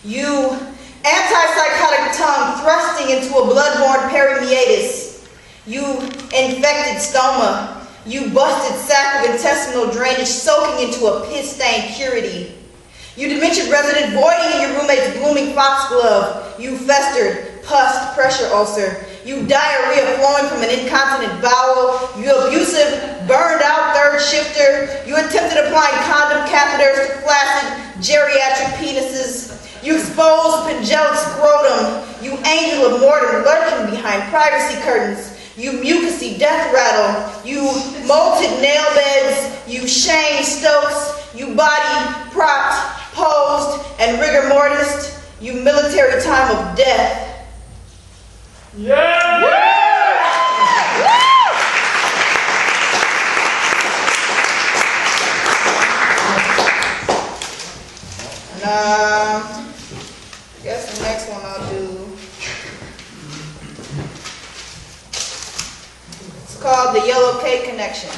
You antipsychotic tongue thrusting into a bloodborne permeatus. You infected stoma. You busted sac of intestinal drainage soaking into a piss-stained curity. You dementia resident voiding in your roommate's blooming foxglove. You festered, pussed pressure ulcer. You diarrhea flowing from an incontinent bowel. You abusive, burned out third shifter. You attempted applying condom catheters to flaccid geriatric penises. You exposed pangelic scrotum. You angel of mortem lurking behind privacy curtains. you mucousy death rattle, you molted nail beds, you Shane Stokes, you body propped, posed, and rigor mortis, you military time of death. Yeah! I guess the next one I'll do. It's called the Yellow Cake Connection.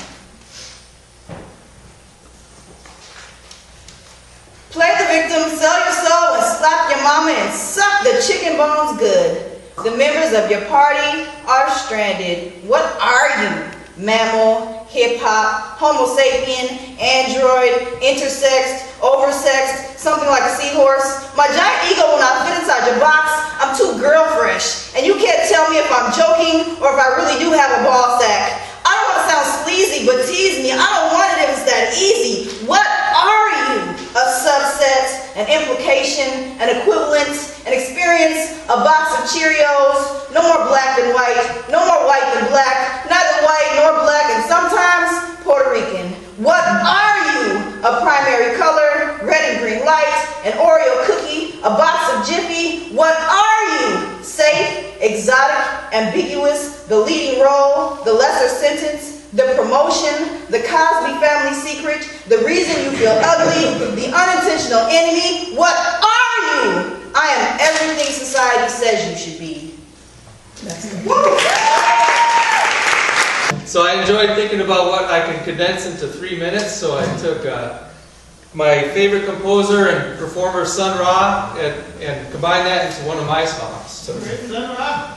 Play the victim, sell your soul, and slap your mama and suck the chicken bones good. The members of your party are stranded. What are you? Mammal, hip-hop, homo sapien, android, intersexed, oversexed, something like a seahorse. My giant ego will not fit inside your box. I'm too girl fresh. And you can't tell me if I'm joking or if I really do have a ball sack. I don't want to sound sleazy, but tease me. I don't want it if it's that easy. What are you? A subset, an implication, an equivalent, an experience, a box of Cheerios. No more black than white, no more white than black, neither white nor black, and sometimes Puerto Rican. What are you? A primary color, red and green light, an Oreo cookie, a box of Jiffy. What are you? Safe, exotic, ambiguous, the leading role, the lesser sentence, the promotion, the Cosby family secret, the reason you feel ugly, the unintentional enemy. What are you? I am everything society says you should be. So I enjoyed thinking about what I can condense into 3 minutes, so I took my favorite composer and performer, Sun Ra, and combined that into one of my songs. So. Sun Ra!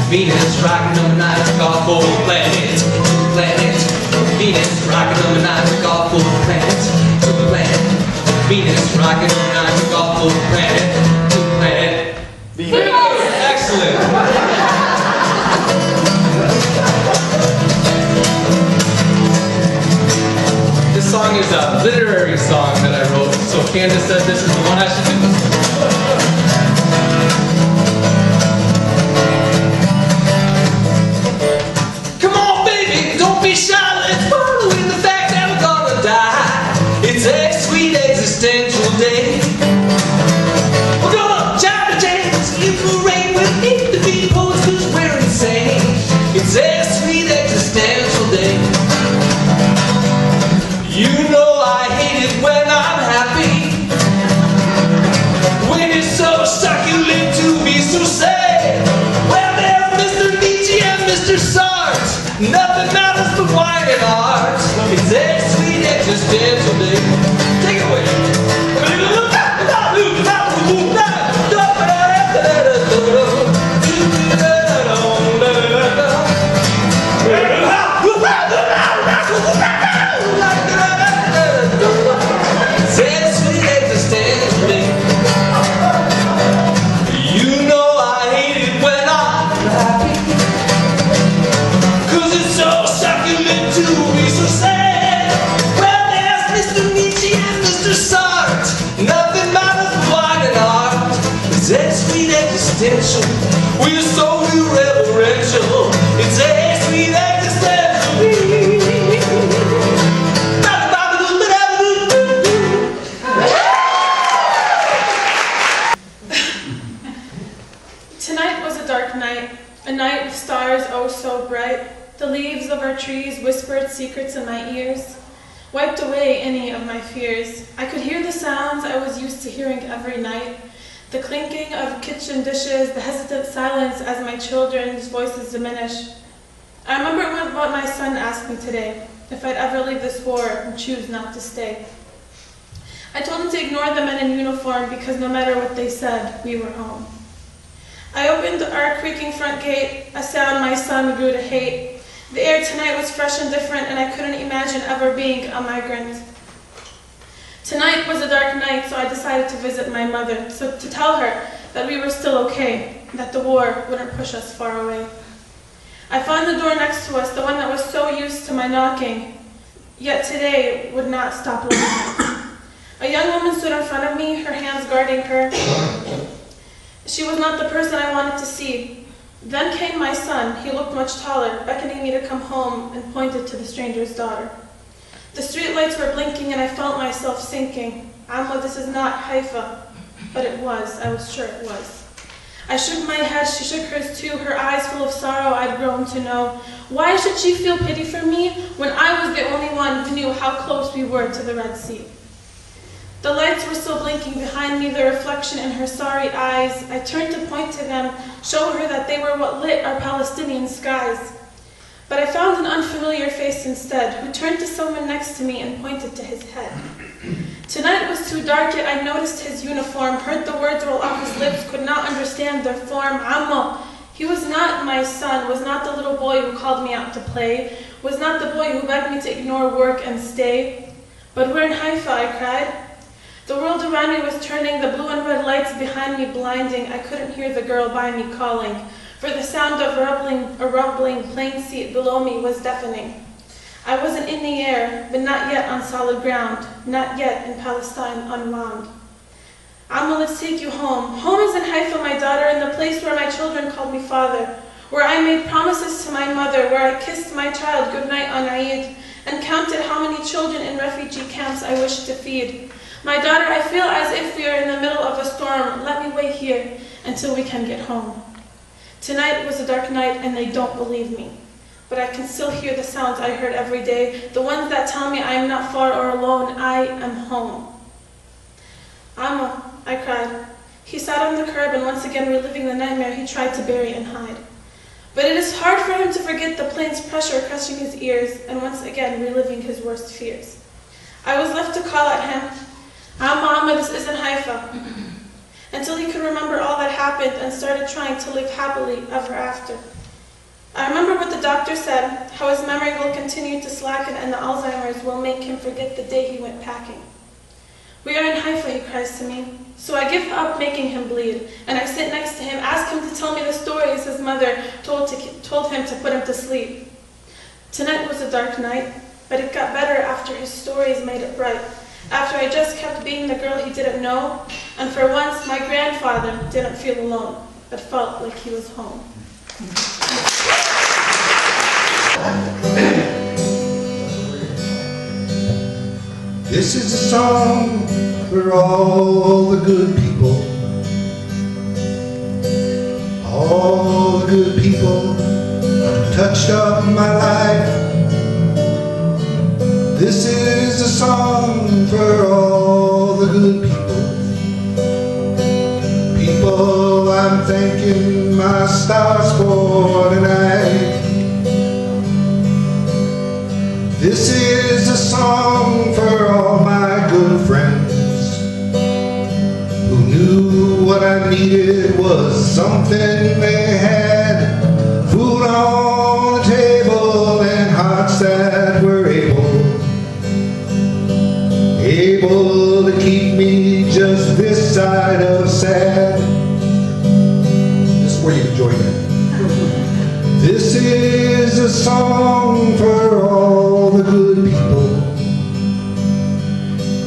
Venus rocking on the night, call for the planet, planet. Venus rocking on the night, call for the planet, planet. Venus rocking on the night, call for the planet, planet. Venus. Excellent. This song is a literary song that I wrote, so Candace said this is the one I should do. Existential day. We're gonna chop the jams, leave the rain, we'll eat the people cause we're insane. It's a sweet existential day. You know I hate it when I'm happy, when it's so succulent to be so sad. Well, there's Mr. Nietzsche and Mr. Sartre, nothing matters but wine and art. It's a sweet existential day. Take it away. You know I hate it when I'm happy, cause it's so succulent to be so sad. Well, there's Mr. Nietzsche and Mr. Sartre, nothing matters but wine and art. It's that sweet existential, we're so irreverential. It's a sweet existential. Tonight was a dark night, a night with stars oh so bright. The leaves of our trees whispered secrets in my ears, wiped away any of my fears. I could hear the sounds I was used to hearing every night, the clinking of kitchen dishes, the hesitant silence as my children's voices diminished. I remember what my son asked me today. if I'd ever leave this war and choose not to stay. I told him to ignore the men in uniform because no matter what they said, we were home. I opened our creaking front gate, a sound my son grew to hate. The air tonight was fresh and different, and I couldn't imagine ever being a migrant. Tonight was a dark night, so I decided to visit my mother, to tell her that we were still okay, that the war wouldn't push us far away. I found the door next to us, the one that was so used to my knocking, yet today would not stop listening. A young woman stood in front of me, her hands guarding her. She was not the person I wanted to see. Then came my son. He looked much taller, beckoning me to come home, and pointed to the stranger's daughter. The street lights were blinking and I felt myself sinking. Amma, this is not Haifa. But it was. I was sure it was. I shook my head. She shook hers too, her eyes full of sorrow I'd grown to know. Why should she feel pity for me when I was the only one who knew how close we were to the Red Sea? The lights were still blinking behind me, the reflection in her sorry eyes. I turned to point to them, show her that they were what lit our Palestinian skies. But I found an unfamiliar face instead, who turned to someone next to me and pointed to his head. Tonight was too dark, yet I noticed his uniform, heard the words roll off his lips, could not understand their form. Amma. He was not my son, was not the little boy who called me out to play, was not the boy who begged me to ignore work and stay. But we're in Haifa, I cried. The world around me was turning, the blue and red lights behind me blinding. I couldn't hear the girl by me calling, for the sound of a rumbling plane seat below me was deafening. I wasn't in the air, but not yet on solid ground, not yet in Palestine unwound. Amma, let's take you home. Home is in Haifa, my daughter, in the place where my children called me father, where I made promises to my mother, where I kissed my child goodnight on Eid, and counted how many children in refugee camps I wished to feed. My daughter, I feel as if we are in the middle of a storm. Let me wait here until we can get home. Tonight was a dark night and they don't believe me. But I can still hear the sounds I heard every day, the ones that tell me I am not far or alone, I am home. Amma, I cried. He sat on the curb and once again reliving the nightmare he tried to bury and hide. But it is hard for him to forget the plane's pressure crushing his ears and once again reliving his worst fears. I was left to call at him, Amma, this isn't Haifa, until he could remember all that happened and started trying to live happily ever after. I remember what the doctor said, how his memory will continue to slacken and the Alzheimer's will make him forget the day he went packing. We are in Haifa, he cries to me. So I give up making him bleed, and I sit next to him, ask him to tell me the stories his mother told him to put him to sleep. Tonight was a dark night, but it got better after his stories made it bright. After I just kept being the girl he didn't know, and for once my grandfather didn't feel alone, but felt like he was home. This is a song for all the good people, all the good people who touched up my life. This is a song for all the good people, people I'm thanking my stars for tonight. This is a song for all my good friends who knew what I needed was something they had, food on the table and hearts that were able to keep me just this side of sad. This is where you can join in. This is a song for all the good people,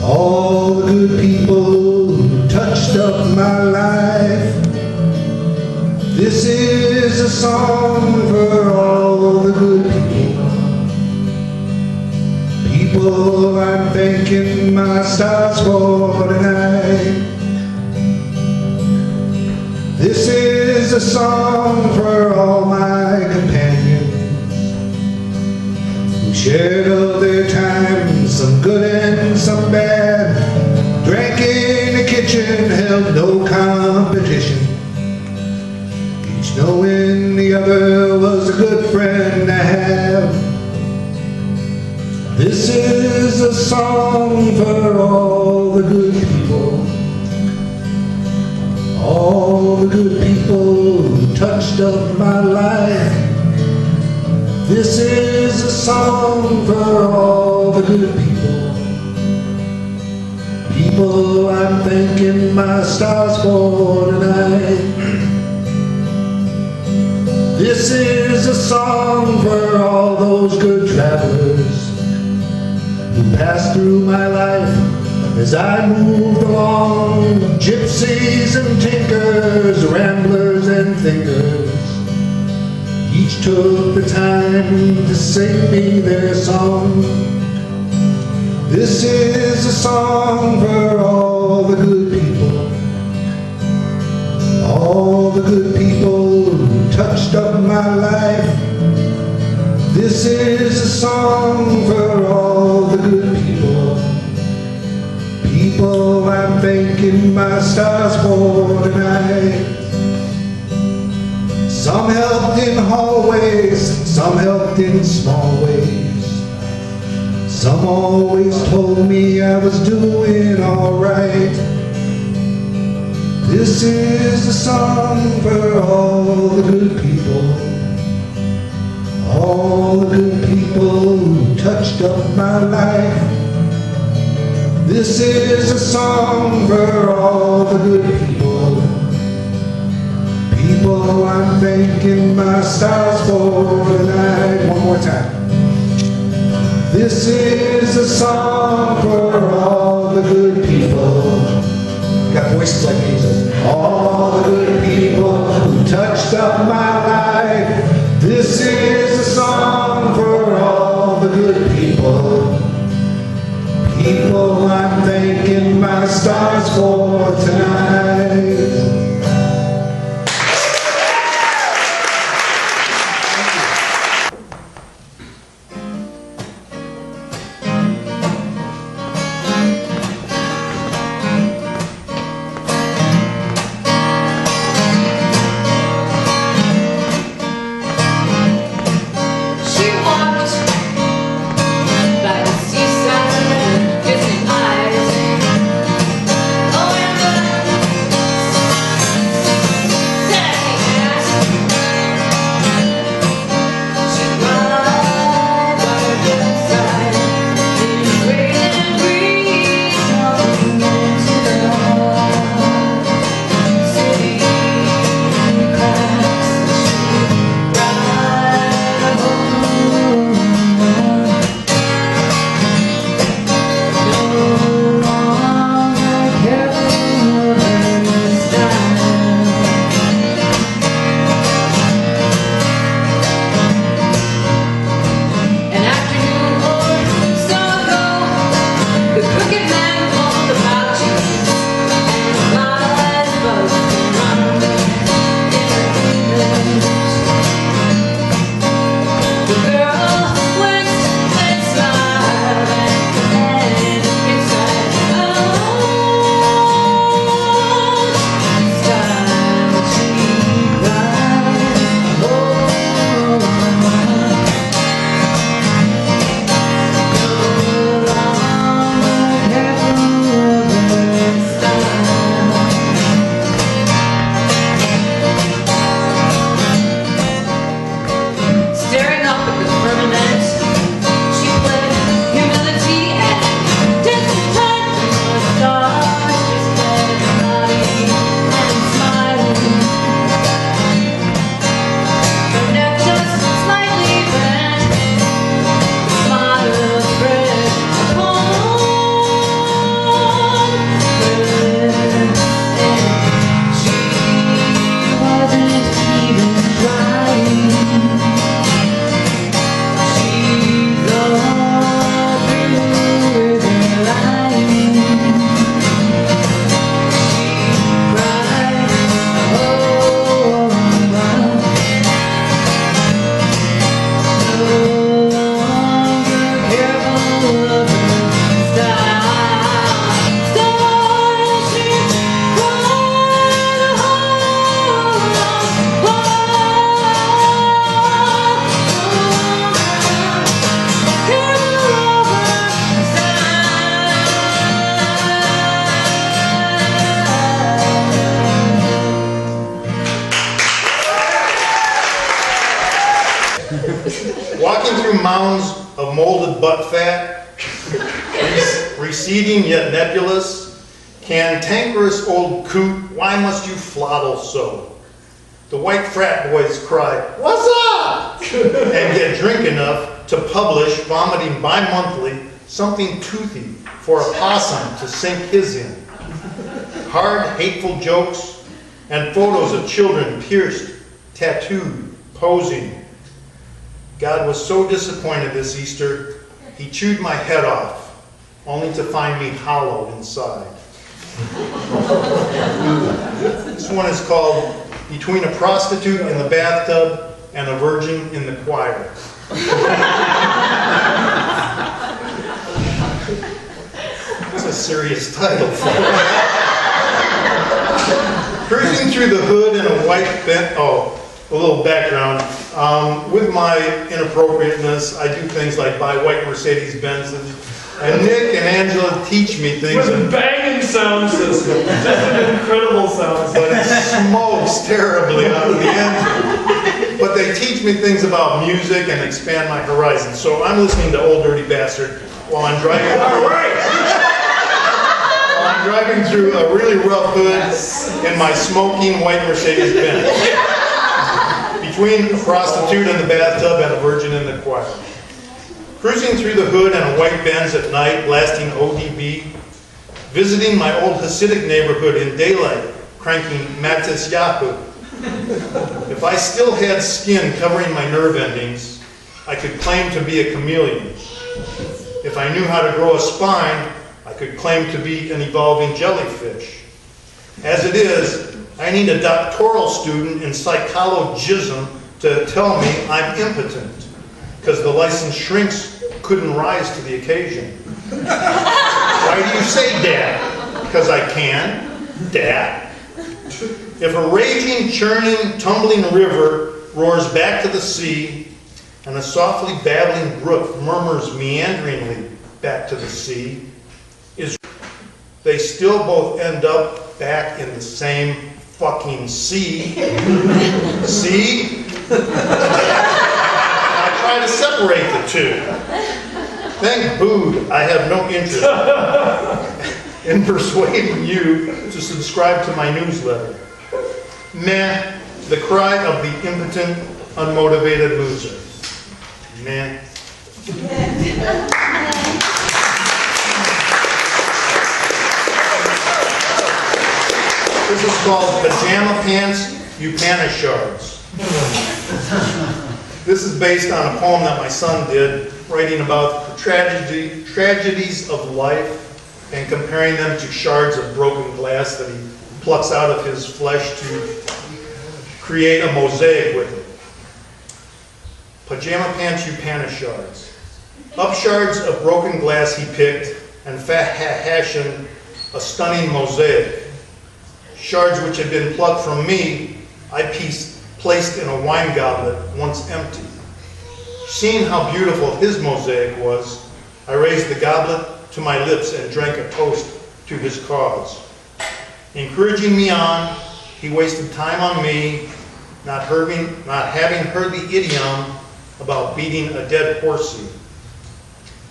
all the good people who touched up my life. This is a song for all the good people, people I'm thanking my stars for tonight. This is a song for all my companions who shared of their time, some good and some bad, drank in the kitchen, held no competition, each knowing the other was a good friend to have. is a song for all the good people, all the good people who touched up my life. This is a song for all the good people, people I'm thanking my stars for tonight. This is a song for all those good travelers who passed through my life as I moved along. Gypsies and tinkers, ramblers and thinkers, each took the time to sing me their song. This is a song for all the good people, all the good people who touched up my life. This is a song for all the good people, people I'm thanking my stars for tonight. Some helped in hallways, some helped in small ways. Some always told me I was doing alright. This is a song for all the good people, all the good people who touched up my life. This is a song for all the good people, people I'm thanking my stars for tonight. One more time. This is a song for all the good people. Got voices like these. All the good people who touched up my life. This is a song for all the good people, people I'm thanking my stars for tonight. mounds of molded butt fat, receding yet nebulous, cantankerous old coot, why must you throttle so? The white frat boys cry, what's up? And get drink enough to publish, vomiting bi-monthly, something toothy for a possum to sink his in. Hard, hateful jokes and photos of children pierced, tattooed, posing. God was so disappointed this Easter, he chewed my head off, only to find me hollow inside. This one is called Between a Prostitute in the Bathtub and a Virgin in the Choir. That's a serious title. Cruising through the hood in a white Benz. Oh, a little background. With my inappropriateness, I do things like buy white Mercedes-Benzes. And Nick and Angela teach me things. With a banging sound system. Just an incredible sound system. But it smokes terribly out of the engine. But they teach me things about music and expand my horizons. So I'm listening to Old Dirty Bastard while I'm driving. All right. While I'm driving through a really rough hood in my smoking white Mercedes-Benz. Between a prostitute in the bathtub and a virgin in the choir. Cruising through the hood in a white Benz at night, blasting ODB. Visiting my old Hasidic neighborhood in daylight, cranking Matis Yahoo. If I still had skin covering my nerve endings, I could claim to be a chameleon. If I knew how to grow a spine, I could claim to be an evolving jellyfish. As it is, I need a doctoral student in psychologism to tell me I'm impotent, because the licensed shrinks couldn't rise to the occasion. Why do you say Dad? Because I can, Dad. If a raging, churning, tumbling river roars back to the sea, and a softly babbling brook murmurs meanderingly back to the sea, they still both end up back in the same fucking sea. See? I try to separate the two. Thank Bood, I have no interest in persuading you to subscribe to my newsletter. Meh, the cry of the impotent, unmotivated loser. Meh. This is called Pajama Pants, You Panishards. This is based on a poem that my son did, writing about the tragedies of life and comparing them to shards of broken glass that he plucks out of his flesh to create a mosaic with it. Pajama Pants, You Panishards. Up shards of broken glass he picked and fashioned a stunning mosaic. Shards which had been plucked from me, I placed in a wine goblet once empty. Seeing how beautiful his mosaic was, I raised the goblet to my lips and drank a toast to his cause. Encouraging me on, he wasted time on me, not having heard the idiom about beating a dead horsey.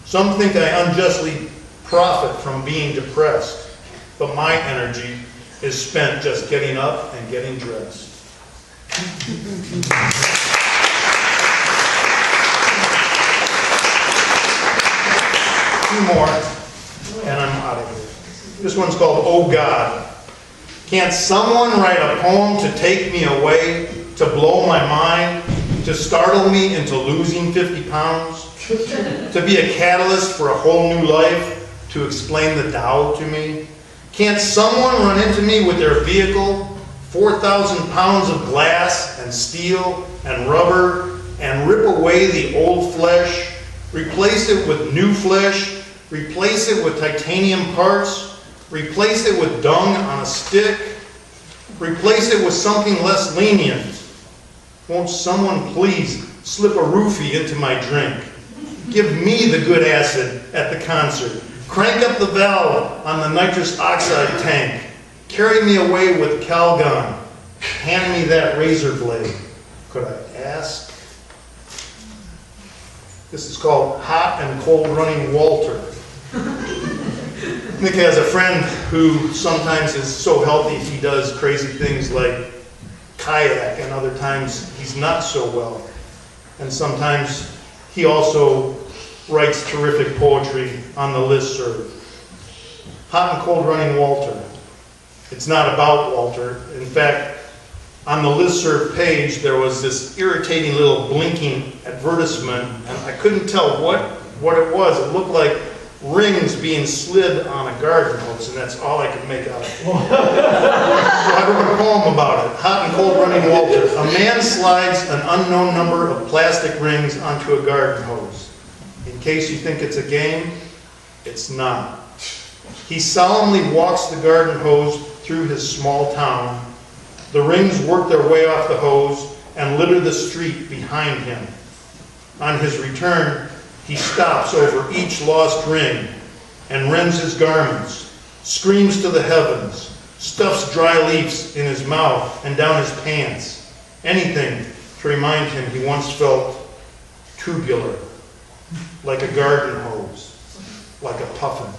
Some think I unjustly profit from being depressed, but my energy is spent just getting up and getting dressed. Two more, and I'm out of here. This one's called Oh God. Can't someone write a poem to take me away, to blow my mind, to startle me into losing 50 pounds, to be a catalyst for a whole new life, to explain the Tao to me? Can't someone run into me with their vehicle, 4,000 pounds of glass and steel and rubber, and rip away the old flesh, replace it with new flesh, replace it with titanium parts, replace it with dung on a stick, replace it with something less lenient? Won't someone please slip a roofie into my drink? Give me the good acid at the concert. Crank up the valve on the nitrous oxide tank. Carry me away with Calgon. Hand me that razor blade. Could I ask? This is called Hot and Cold Running Walter. Nick has a friend who sometimes is so healthy he does crazy things like kayak, and other times he's not so well. And sometimes he also writes terrific poetry on the listserv. Hot and Cold Running Walter. It's not about Walter. In fact, on the listserv page there was this irritating little blinking advertisement, and I couldn't tell what it was. It looked like rings being slid on a garden hose, and that's all I could make out of it. So I wrote a poem about it. Hot and Cold Running Walter. A man slides an unknown number of plastic rings onto a garden hose. In case you think it's a game, it's not. He solemnly walks the garden hose through his small town. The rings work their way off the hose and litter the street behind him. On his return, he stops over each lost ring and rends his garments, screams to the heavens, stuffs dry leaves in his mouth and down his pants. Anything to remind him he once felt tubular, like a garden hose, like a puffin.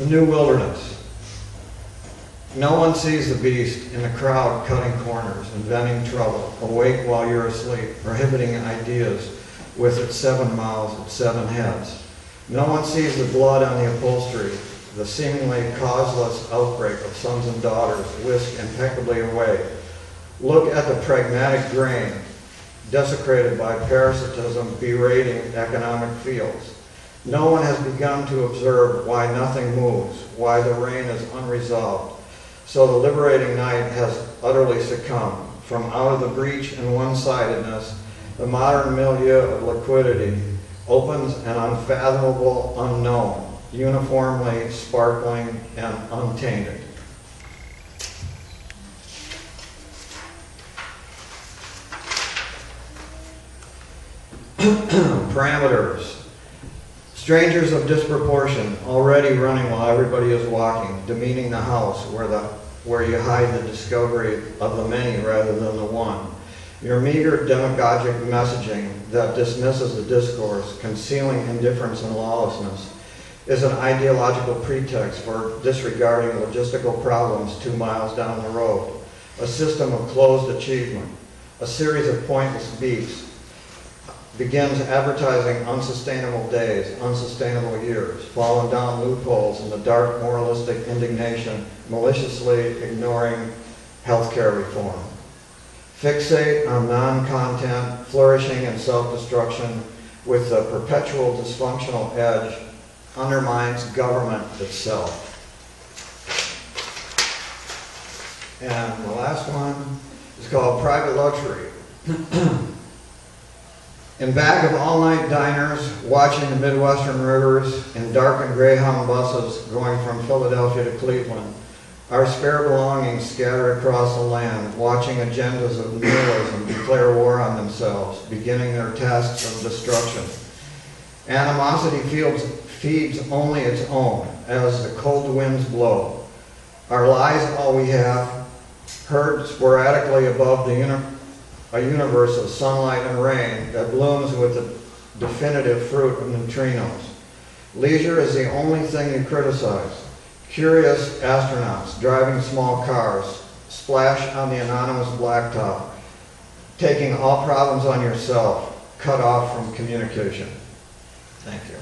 New wilderness. No one sees the beast in the crowd cutting corners, inventing trouble, awake while you're asleep, prohibiting ideas with its 7 mouths, its 7 heads. No one sees the blood on the upholstery, the seemingly causeless outbreak of sons and daughters whisked impeccably away. Look at the pragmatic grain, desecrated by parasitism berating economic fields. No one has begun to observe why nothing moves, why the rain is unresolved. So the liberating night has utterly succumbed. From out of the breach and one-sidedness, the modern milieu of liquidity opens an unfathomable unknown, uniformly sparkling and untainted. Parameters. Strangers of disproportion, already running while everybody is walking, demeaning the house where you hide the discovery of the many rather than the one. Your meager demagogic messaging that dismisses the discourse, concealing indifference and lawlessness, is an ideological pretext for disregarding logistical problems 2 miles down the road. A system of closed achievement, a series of pointless beats, begins advertising unsustainable days, unsustainable years, falling down loopholes in the dark moralistic indignation, maliciously ignoring healthcare reform. Fixate on non-content, flourishing and self-destruction with the perpetual dysfunctional edge undermines government itself. And the last one is called private luxury. In back of all-night diners, watching the Midwestern rivers in darkened Greyhound buses going from Philadelphia to Cleveland, our spare belongings scatter across the land, watching agendas of nihilism declare war on themselves, beginning their tasks of destruction. Animosity feeds only its own as the cold winds blow. Our lies all we have, heard sporadically above a universe of sunlight and rain that blooms with the definitive fruit of neutrinos. Leisure is the only thing you criticize. Curious astronauts driving small cars splash on the anonymous blacktop, taking all problems on yourself, cut off from communication. Thank you.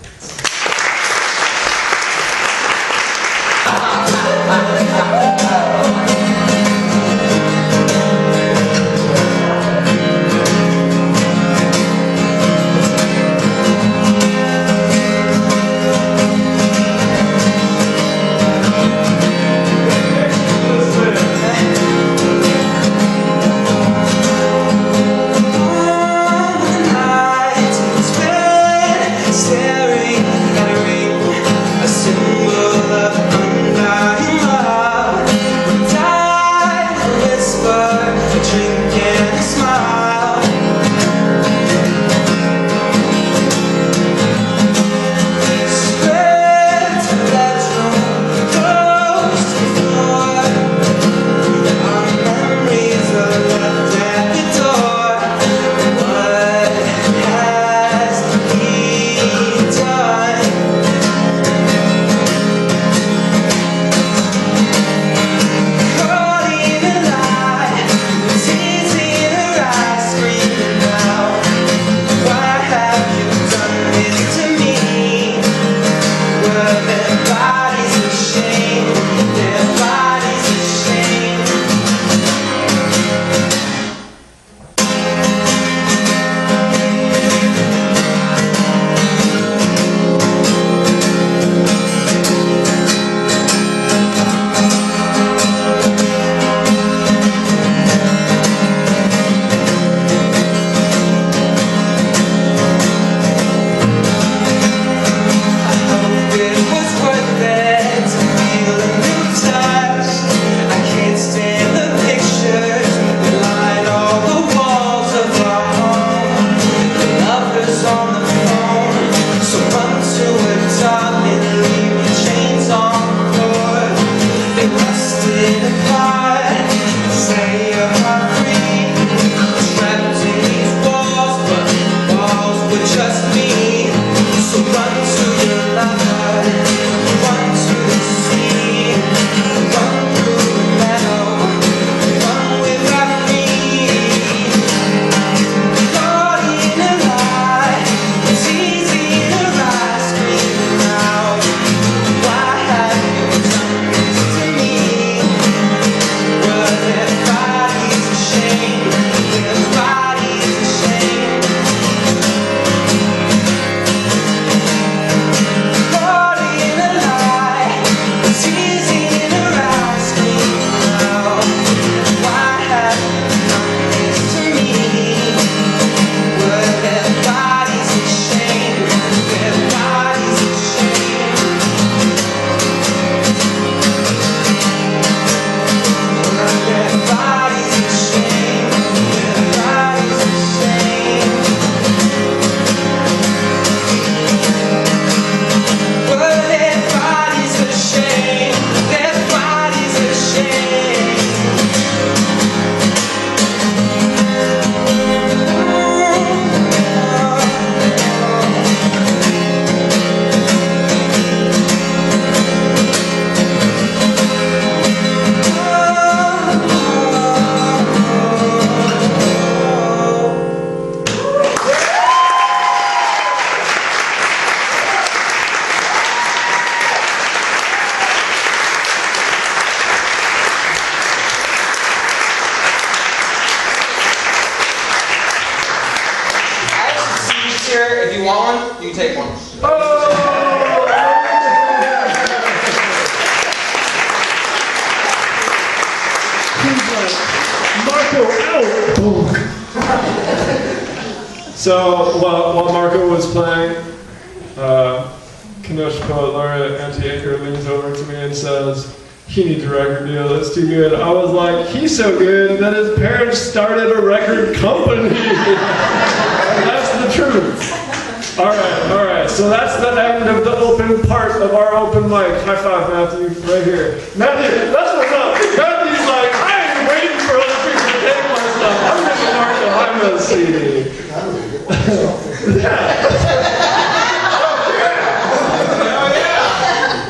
want one? You can take one. Marco out! Bonk. So while Marco was playing, Kenosha Poet Laureate Auntie Aker leans over to me and says, he needs a record deal, that's too good. I was like, he's so good that his parents started a record company. And that's the truth. All right, so that's the end of the open part of our open mic. High five, Matthew, right here. Matthew, that's what's up. Matthew's like, I ain't waiting for other people to take my stuff. I'm giving Marco Jaime's CD.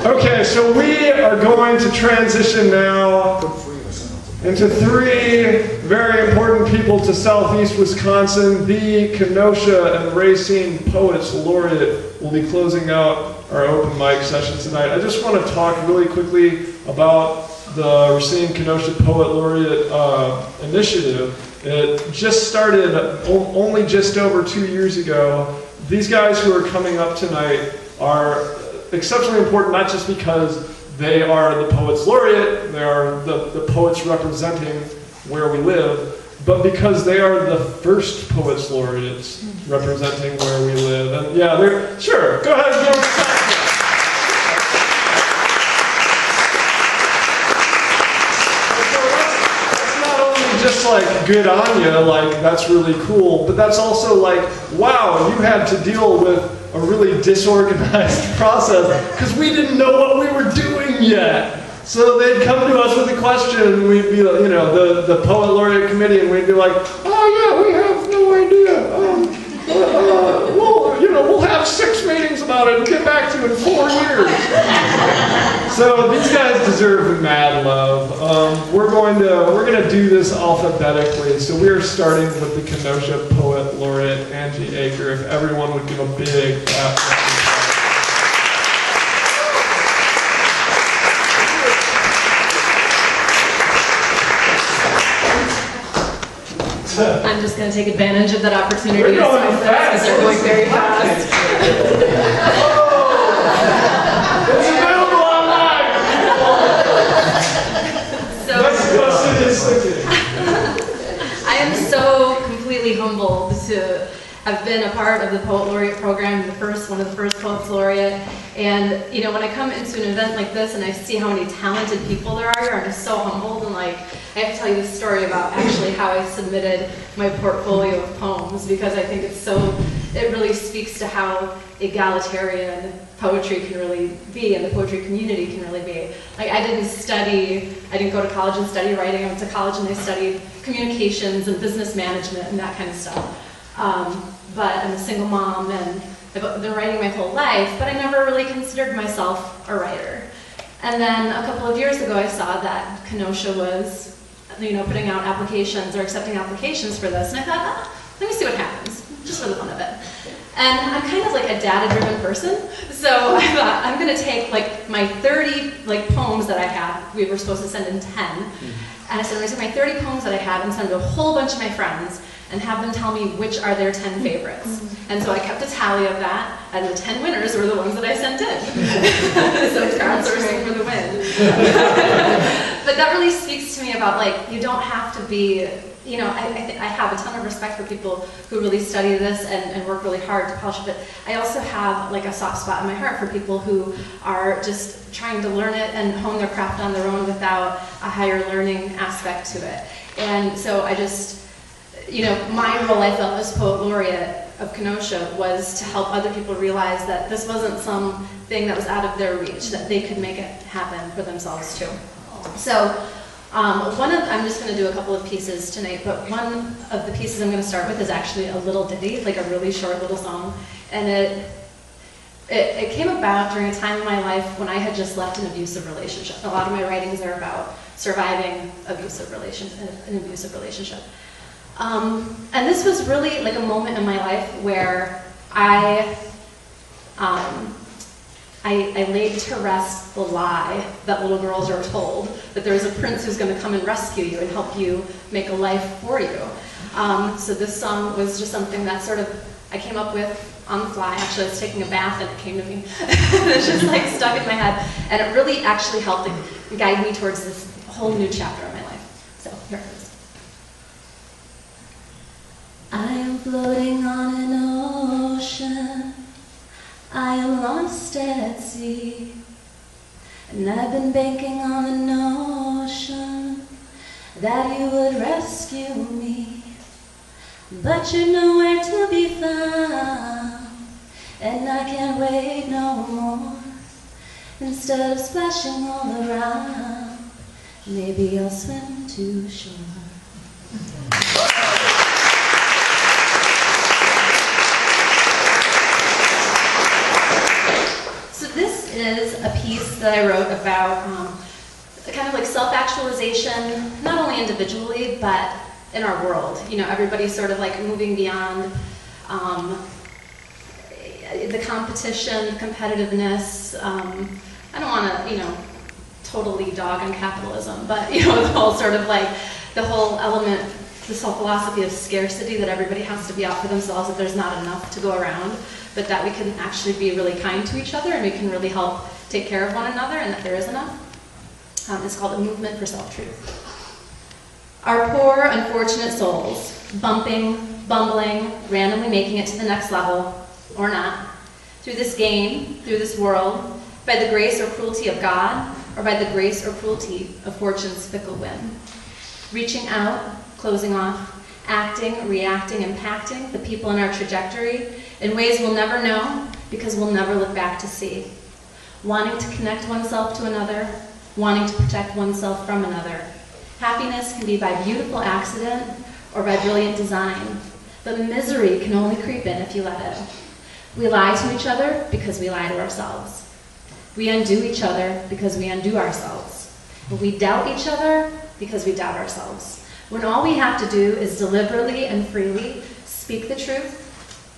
Okay, so we are going to transition now into three very important people to Southeast Wisconsin. The Kenosha and Racine Poets Laureate will be closing out our open mic session tonight. I just want to talk really quickly about the Racine Kenosha Poet Laureate initiative. It just started only just over 2 years ago. These guys who are coming up tonight are exceptionally important, not just because they are the Poets Laureate, they are the poets representing where we live, but because they are the first Poets Laureates representing where we live. And yeah, they're, sure, go ahead and give them a clap. That's not only just like good on you, like that's really cool, but that's also like, wow, you had to deal with a really disorganized process because we didn't know what we were doing yet. So they'd come to us with a question and we'd be like, the Poet Laureate Committee, and we'd be like, oh yeah, we have no idea. We'll have 6 meetings about it and get back to you in 4 years. So these guys deserve mad love. We're gonna do this alphabetically. So we are starting with the Kenosha Poet Laureate Auntie Aker. If everyone would give a big clap. I'm just going to take advantage of that opportunity We're to going stop this fast. because they're going very fast. It's available online. I am so completely humbled to have been a part of the Poet Laureate program, one of the first Poets Laureate. And when I come into an event like this and I see how many talented people there are, I'm just so humbled. And I have to tell you this story about actually how I submitted my portfolio of poems, because I think it really speaks to how egalitarian poetry can really be, and the poetry community can really be. Like, I didn't go to college and study writing. I went to college and I studied communications and business management and that kind of stuff. But I'm a single mom and I've been writing my whole life, but I never really considered myself a writer. And then a couple of years ago I saw that Kenosha was putting out applications or accepting applications for this, and I thought, let me see what happens, just for the fun of it. And I'm kind of like a data-driven person, so I thought I'm going to take my 30 poems that I have. We were supposed to send in 10, and I said I'm going to take my 30 poems that I have and send to a whole bunch of my friends and have them tell me which are their 10 favorites. And so I kept a tally of that, and the 10 winners were the ones that I sent in. So crowdsourcing for the win. But that really speaks to me about you don't have to be, I have a ton of respect for people who really study this and work really hard to polish it, but I also have a soft spot in my heart for people who are just trying to learn it and hone their craft on their own without a higher learning aspect to it. And so I just, my role, I felt, as Poet Laureate of Kenosha was to help other people realize that this wasn't something that was out of their reach, that they could make it happen for themselves too. So I'm just going to do a couple of pieces tonight, but one of the pieces I'm going to start with is actually a little ditty, a really short little song, and it came about during a time in my life when I had just left an abusive relationship. A lot of my writings are about surviving an abusive relationship. And this was really a moment in my life where I laid to rest the lie that little girls are told, that there's a prince who's going to come and rescue you and help you make a life for you. So this song was just something that I came up with on the fly. Actually, I was taking a bath and it came to me. It's just like stuck in my head. And it really actually helped guide me towards this whole new chapter of my life. So here it is. I am floating on an ocean. I am lost at sea. And I've been banking on the notion that you would rescue me. But you're nowhere to be found, and I can't wait no more. Instead of splashing all around, maybe I'll swim to shore. So this is a piece that I wrote about kind of like self-actualization, not only individually, but in our world. You know, everybody's sort of like moving beyond the competition, competitiveness. I don't want to, you know, totally dog on capitalism, but, you know, the whole sort of like, the whole element, this whole philosophy of scarcity, that everybody has to be out for themselves, that there's not enough to go around, but that we can actually be really kind to each other and we can really help take care of one another, and that there is enough. It's called a movement for self-truth. Our poor, unfortunate souls, bumping, bumbling, randomly making it to the next level, or not, through this game, through this world, by the grace or cruelty of God, or by the grace or cruelty of fortune's fickle whim. Reaching out, closing off, acting, reacting, impacting the people in our trajectory in ways we'll never know because we'll never look back to see. Wanting to connect oneself to another, wanting to protect oneself from another. Happiness can be by beautiful accident or by brilliant design, but misery can only creep in if you let it. We lie to each other because we lie to ourselves. We undo each other because we undo ourselves. We doubt each other because we doubt ourselves. When all we have to do is deliberately and freely speak the truth,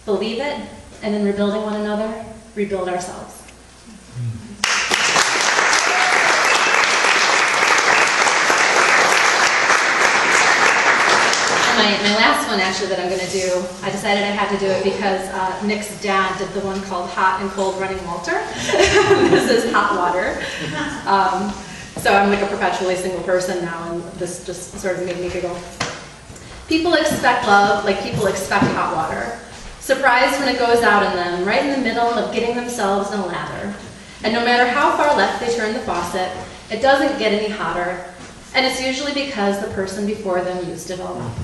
believe it, and in rebuilding one another, rebuild ourselves. My last one, actually, that I'm going to do, I decided I had to do it because Nick's dad did the one called Hot and Cold Running Water. This is hot water. So I'm like a perpetually single person now, and this just sort of made me giggle. People expect love like people expect hot water. Surprised when it goes out in them, right in the middle of getting themselves in a lather. And no matter how far left they turn the faucet, it doesn't get any hotter. And it's usually because the person before them used it all up.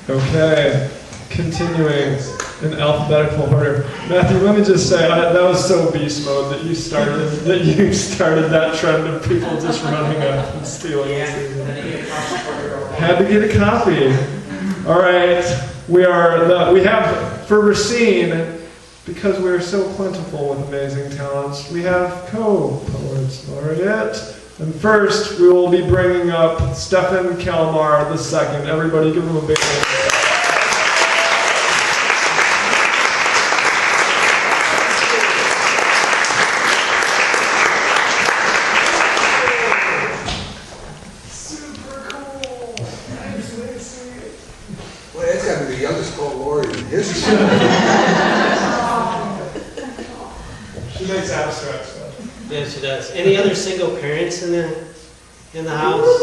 Okay, continuing in alphabetical order. Matthew, let me just say, that was so beast mode that you started that trend of people just running up and stealing. Had to get a copy. All right, we have for Racine, because we're so plentiful with amazing talents, we have co-poets, Laureates. And first, we will be bringing up Stefan Kalmar II. Everybody give him a big hand. Super cool. Thanks, Lacey. Well, that's got to be the youngest poet laureate in history. She makes abstract stuff. Yeah, she does. Any other single parents in the house?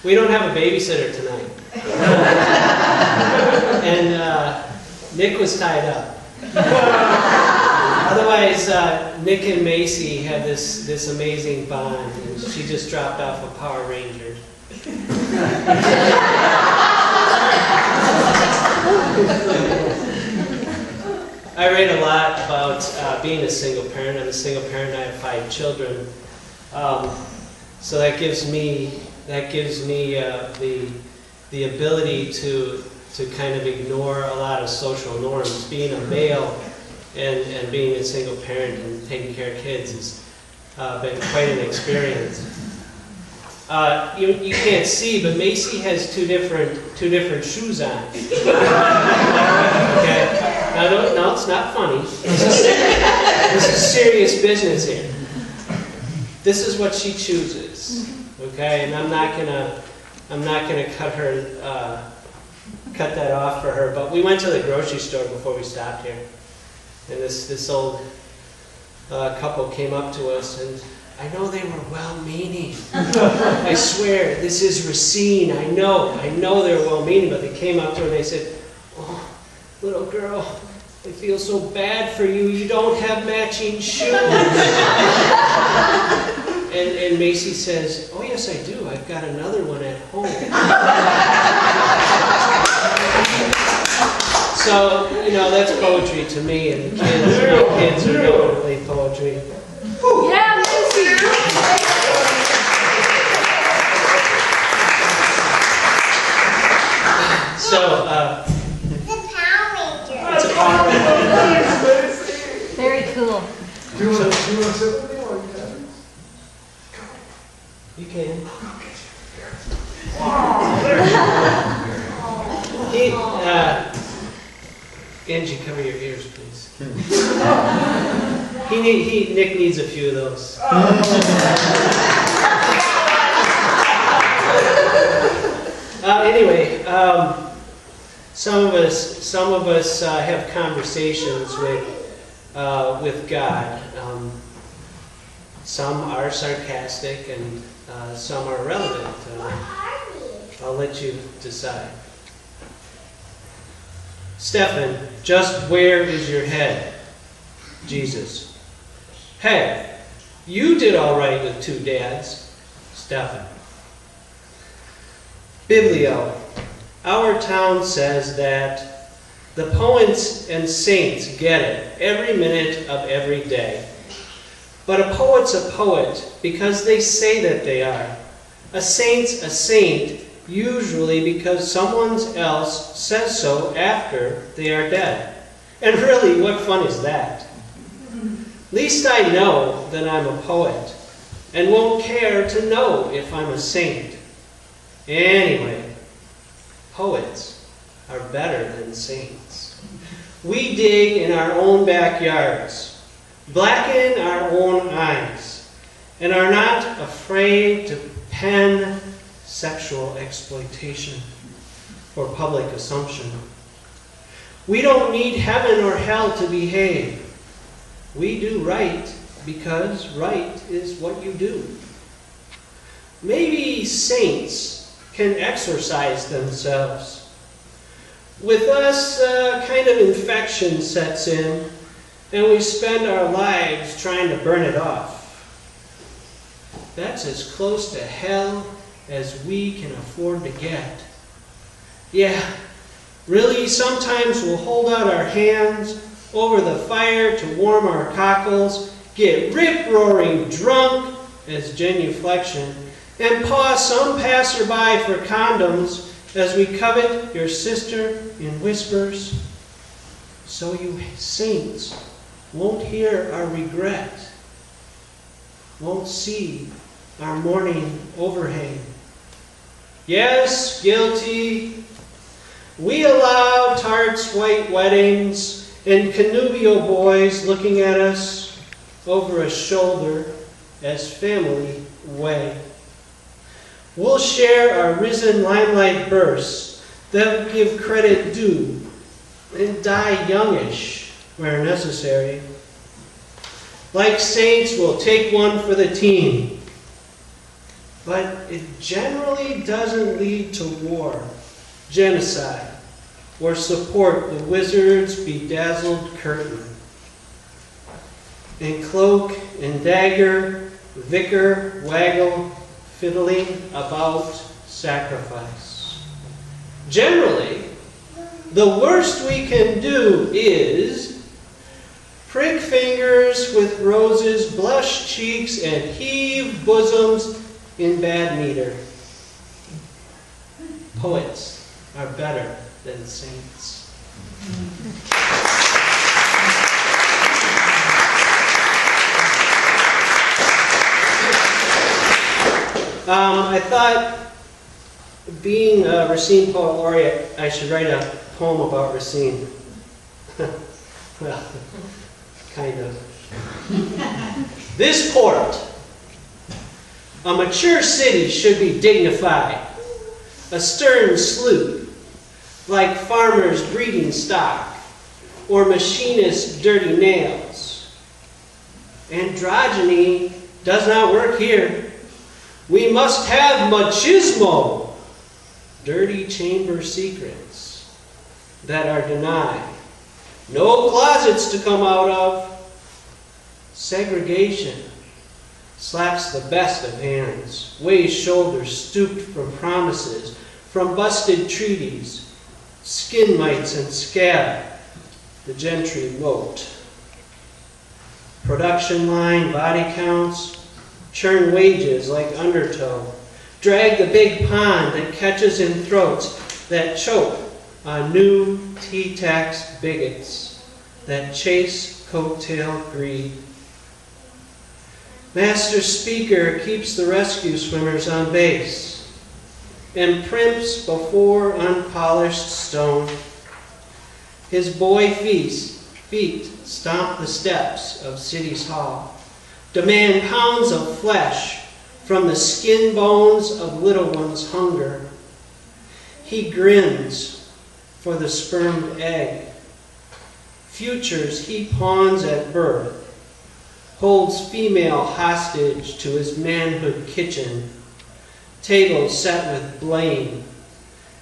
We don't have a babysitter tonight. And Nick was tied up. Otherwise, Nick and Macy had this amazing bond, and she just dropped off a Power Ranger. I write a lot about being a single parent. I'm a single parent. I have 5 children, so that gives me the ability to kind of ignore a lot of social norms. Being a male and being a single parent and taking care of kids has been quite an experience. You can't see, but Macy has two different shoes on. Okay. No, it's not funny. This is serious business here. This is what she chooses. Okay, and I'm not gonna cut that off for her. But we went to the grocery store before we stopped here, and this old couple came up to us, and I know they were well-meaning. I swear, this is Racine. I know they were well-meaning, but they came up to her and they said, "Oh, little girl, I feel so bad for you. You don't have matching shoes." And Macy says, "Oh yes, I do. I've got another one at home." So, that's poetry to me, and the kids are definitely poetry. Yeah, Macy! So, it's a Power Ranger. Very cool. Do you want to sit with me while you can? You can. Angie, cover your ears, please. Nick needs a few of those. Anyway, some of us have conversations with God. Some are sarcastic and some are relevant. I'll let you decide. Stephen, just where is your head? Jesus. Hey, you did all right with 2 dads. Stephen. Biblio, our town says that the poets and saints get it every minute of every day. But a poet's a poet because they say that they are. A saint's a saint usually because someone else says so after they are dead. And really, what fun is that? Least I know that I'm a poet, and won't care to know if I'm a saint. Anyway, poets are better than saints. We dig in our own backyards, blacken our own eyes, and are not afraid to pen sexual exploitation or public assumption. We don't need heaven or hell to behave. We do right because right is what you do. Maybe saints can exorcise themselves. With us, a kind of infection sets in, and we spend our lives trying to burn it off. That's as close to hell as we can afford to get. Yeah, really, sometimes we'll hold out our hands over the fire to warm our cockles, get rip-roaring drunk as genuflection, and paw some passerby for condoms as we covet your sister in whispers. So you saints won't hear our regret, won't see our mourning overhang. Yes, guilty. We allow tarts white weddings and connubial boys looking at us over a shoulder as family way. We'll share our risen limelight bursts that give credit due and die youngish where necessary. Like saints, we'll take one for the team. But it generally doesn't lead to war, genocide, or support the wizard's bedazzled curtain. In cloak and dagger, vicar, waggle, fiddling about sacrifice. Generally, the worst we can do is prick fingers with roses, blush cheeks, and heave bosoms in bad meter. Poets are better than saints. I thought, being a Racine Poet Laureate, I should write a poem about Racine. Well, kind of. This port, a mature city, should be dignified. A stern sloop, like farmers' breeding stock, or machinists' dirty nails. Androgyny does not work here. We must have machismo, dirty chamber secrets that are denied. No closets to come out of. Segregation slaps the best of hands, weighs shoulders stooped from promises, from busted treaties, skin mites and scab, the gentry moat. Production line, body counts, churn wages like undertow, drag the big pond that catches in throats that choke on new T-tax bigots that chase coattail greed. Master speaker keeps the rescue swimmers on base and primps before unpolished stone. His boy feet stomp the steps of city's hall, demand pounds of flesh from the skin bones of little ones' hunger. He grins for the spermed egg. Futures he pawns at birth, holds female hostage to his manhood kitchen, tables set with blame,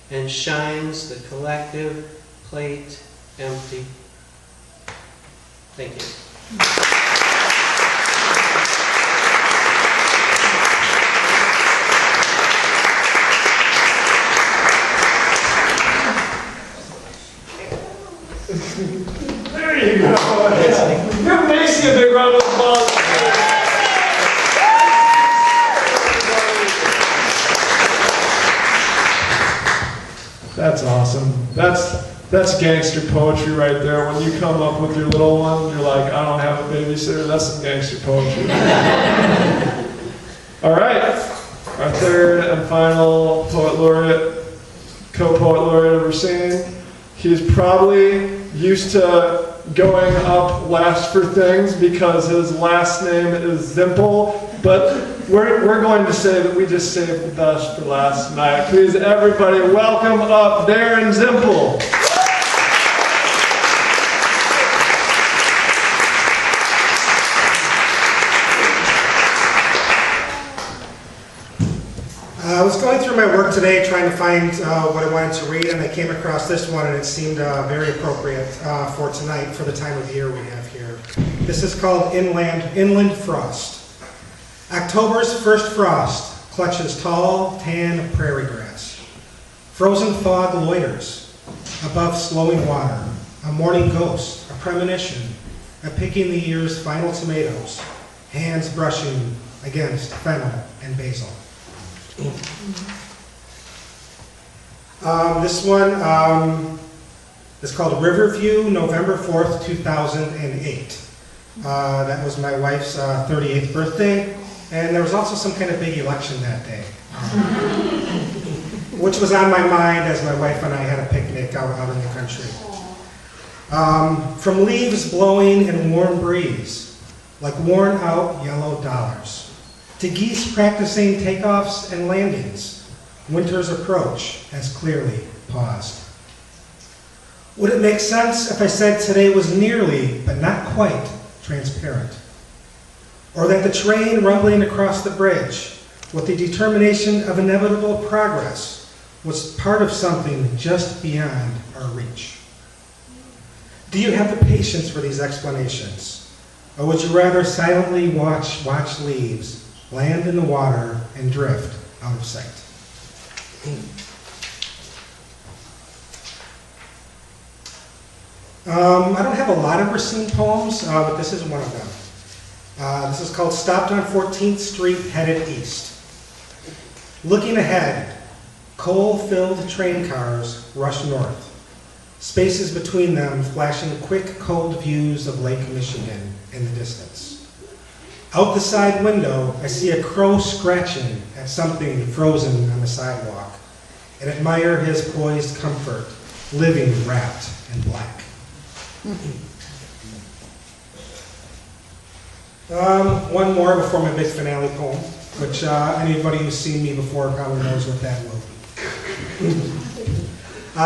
and shines the collective plate empty. Thank you. There you go. Give Macy a big round of applause. That's awesome. That's gangster poetry right there. When you come up with your little one, you're like, I don't have a babysitter. That's some gangster poetry. All right. Our third and final poet laureate, co-poet laureate of Racine. He's probably used to going up last for things because his last name is Zimple, but we're going to say that we just saved the best for last night. Please, everybody, welcome up Darren Zimple. I was going through my work today trying to find what I wanted to read, and I came across this one, and it seemed very appropriate for tonight, for the time of year we have here. This is called Inland Frost. October's first frost clutches tall, tan prairie grass. Frozen fog loiters above slowing water, a morning ghost, a premonition, a picking the year's final tomatoes, hands brushing against fennel and basil. This one is called Riverview, November 4th, 2008. That was my wife's 38th birthday, and there was also some kind of big election that day, which was on my mind as my wife and I had a picnic out in the country. From leaves blowing in warm breeze, like worn out yellow dollars, to geese practicing takeoffs and landings, winter's approach has clearly paused. Would it make sense if I said today was nearly, but not quite, transparent? Or that the train rumbling across the bridge, with the determination of inevitable progress, was part of something just beyond our reach? Do you have the patience for these explanations? Or would you rather silently watch leaves land in the water and drift out of sight? I don't have a lot of Racine poems, but this is one of them. This is called Stopped on 14th Street, Headed East. Looking ahead, coal-filled train cars rush north, spaces between them flashing quick, cold views of Lake Michigan in the distance. Out the side window, I see a crow scratching at something frozen on the sidewalk and admire his poised comfort, living wrapped in black. One more before my big finale poem, which anybody who's seen me before probably knows what that will be.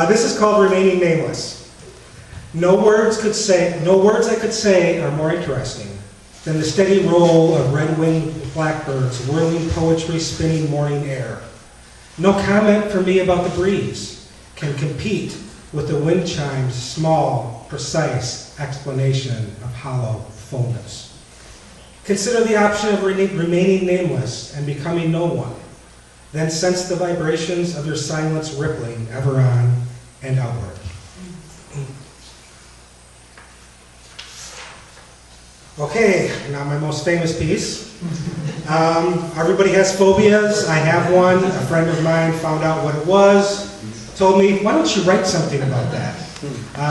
This is called Remaining Nameless. No words I could say are more interesting than the steady roll of red-winged blackbirds whirling poetry spinning morning air. No comment for me about the breeze can compete with the wind chime's small, precise explanation of hollow fullness. Consider the option of remaining nameless and becoming no one. Then sense the vibrations of your silence rippling ever on and outward. Okay, now my most famous piece. Everybody has phobias. I have one. A friend of mine found out what it was, told me, why don't you write something about that?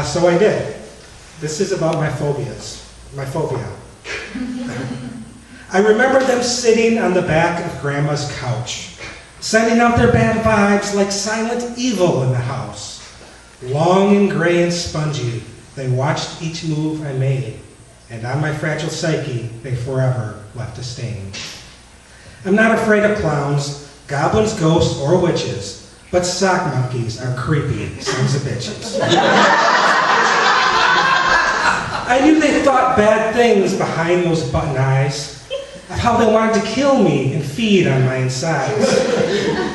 So I did. This is about my phobias. My phobia. I remember them sitting on the back of Grandma's couch, sending out their bad vibes like silent evil in the house. Long and gray and spongy, they watched each move I made, and on my fragile psyche, they forever left a stain. I'm not afraid of clowns, goblins, ghosts, or witches, but sock monkeys are creepy sons of bitches. I knew they thought bad things behind those button eyes, of how they wanted to kill me and feed on my insides.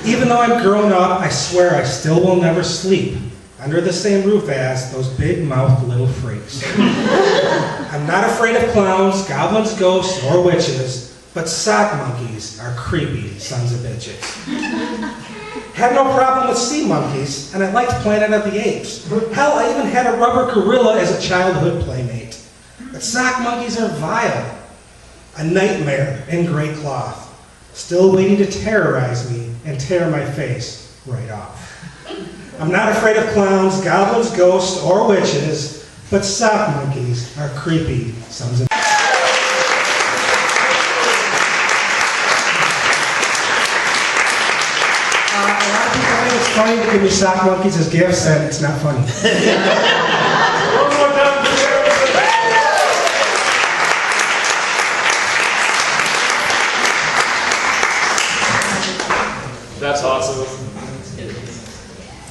Even though I'm grown up, I swear I still will never sleep under the same roof as those big-mouthed little freaks. I'm not afraid of clowns, goblins, ghosts, or witches, but sock monkeys are creepy sons of bitches. Had no problem with sea monkeys, and I liked Planet of the Apes. Hell, I even had a rubber gorilla as a childhood playmate. But sock monkeys are vile. A nightmare in gray cloth, still waiting to terrorize me and tear my face right off. I'm not afraid of clowns, goblins, ghosts, or witches, but sock monkeys are creepy sons of A lot of people think it's funny to give me sock monkeys as gifts, and it's not funny. That's awesome.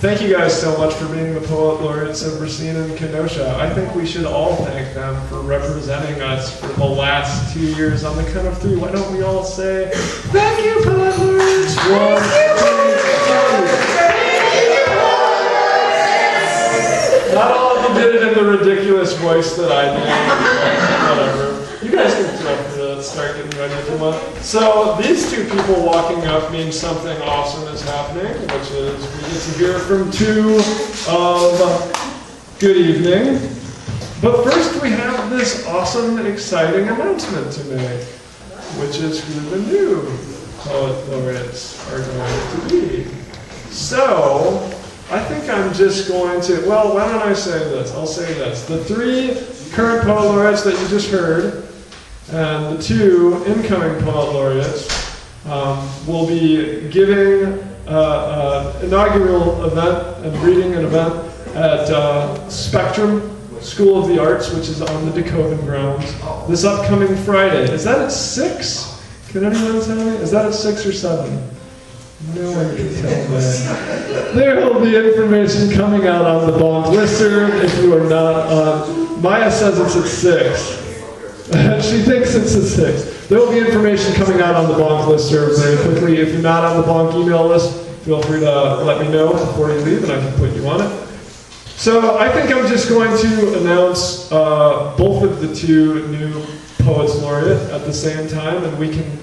Thank you guys so much for being the Poet Laureates of Racine and Kenosha. I think we should all thank them for representing us for the last 2 years on the count of three. Why don't we all say, thank you, Poet Laureates! 1, 2, 3. Not all of you did it in the ridiculous voice that I did. Whatever. You guys can start getting ready if you want. So these two people walking up means something awesome is happening, which is we get to hear from two of good evening. But first we have this awesome, exciting announcement to make, which is who the new Poet Laureates are going to be. So I think I'm just going to, well, why don't I say this? I'll say this. The 3 current Poet Laureates that you just heard, and the 2 incoming Poet Laureates will be giving an inaugural event and reading an event at Spectrum School of the Arts, which is on the Dakotan grounds, this upcoming Friday. Is that at 6? Can anyone tell me? Is that at 6 or 7? No one can tell me. There will be information coming out on the Bonk listserv if you are not on. Maya says it's at 6. She thinks it's at 6. There will be information coming out on the Bonk listserv very quickly. If you're not on the Bonk email list, feel free to let me know before you leave and I can put you on it. So I think I'm just going to announce both of the 2 new Poets Laureate at the same time, and we can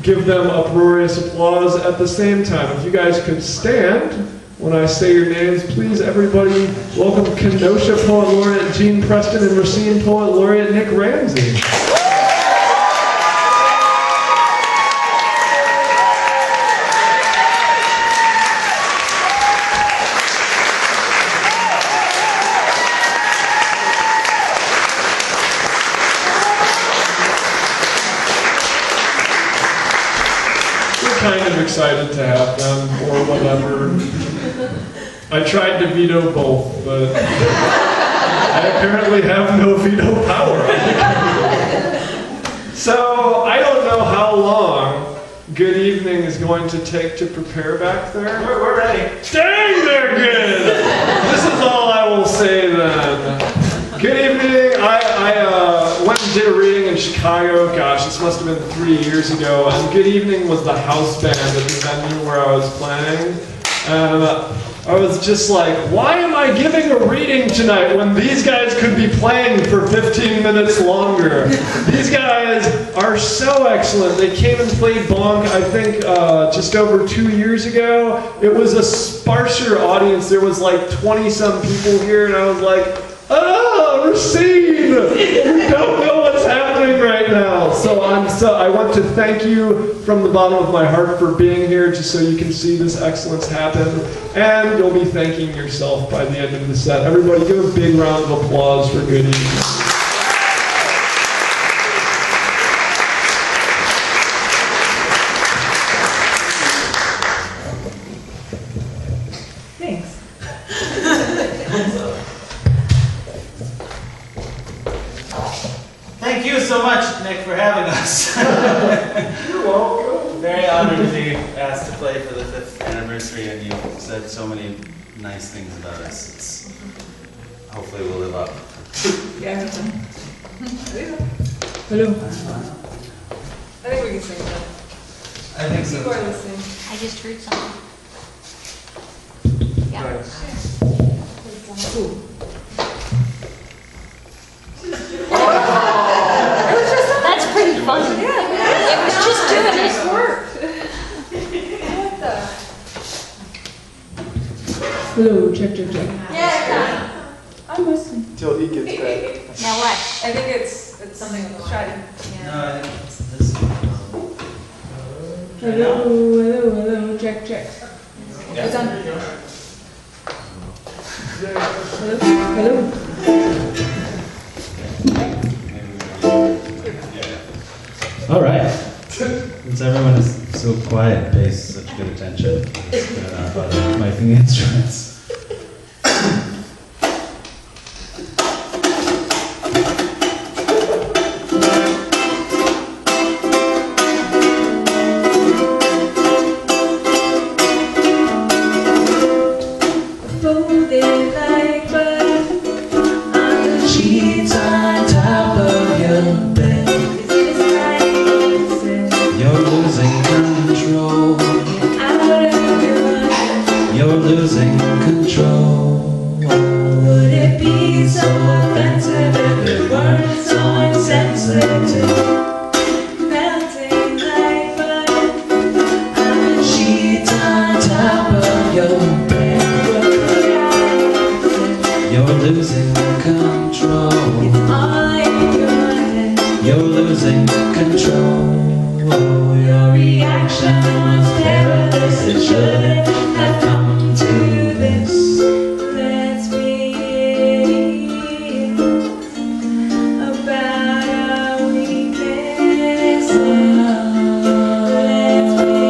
give them uproarious applause at the same time. If you guys could stand when I say your names, please, everybody, welcome Kenosha Poet Laureate Gene Preston and Racine Poet Laureate Nick Ramsey. excited to have them, or whatever. I tried to veto both, but I apparently have no veto power. So, I don't know how long good evening is going to take to prepare back there. We're ready. Dang, they're good! This is all I will say then. Good evening. I went and did a reading in Chicago. Gosh, this must have been 3 years ago. And Good Evening was the house band at the venue where I was playing. And I was just like, why am I giving a reading tonight when these guys could be playing for 15 minutes longer? These guys are so excellent. They came and played Bonk, I think, just over 2 years ago. It was a sparser audience. There was like 20-some people here, and I was like, oh, Racine! We don't know what's happening right now. So I want to thank you from the bottom of my heart for being here, just so you can see this excellence happen. And you'll be thanking yourself by the end of the set. Everybody give a big round of applause for Good Evening. Thank you so much, Nick, for having us. You're welcome. Very honored to be asked to play for the 5th anniversary, and you've said so many nice things about us. It's, hopefully we'll live up. Yeah. Hello. I think we can sing that. I think so. People are listening. I just heard something. Yeah. Nice. Cool. That's pretty fun. Yeah. It was just doing it. Worked. I like that. Hello, check. Yeah. I'm listening. Till he gets back. Now what? I think it's something with the try. No, I think it's this one. Hello, check. Yeah. It's on. Hello. All right. Since everyone is so quiet, pays such good attention, I'm going to making the instruments. Folded like butter on the sheets on top of your bed. You're losing control. You're losing control. Would it be so offensive if it weren't so insensitive? Melting like butter on the sheets on top of your bed. You're losing control. It's all in your head. You're losing control. Your reaction was perilous. It shouldn't have come to this. Let's be about our weakness. Let's be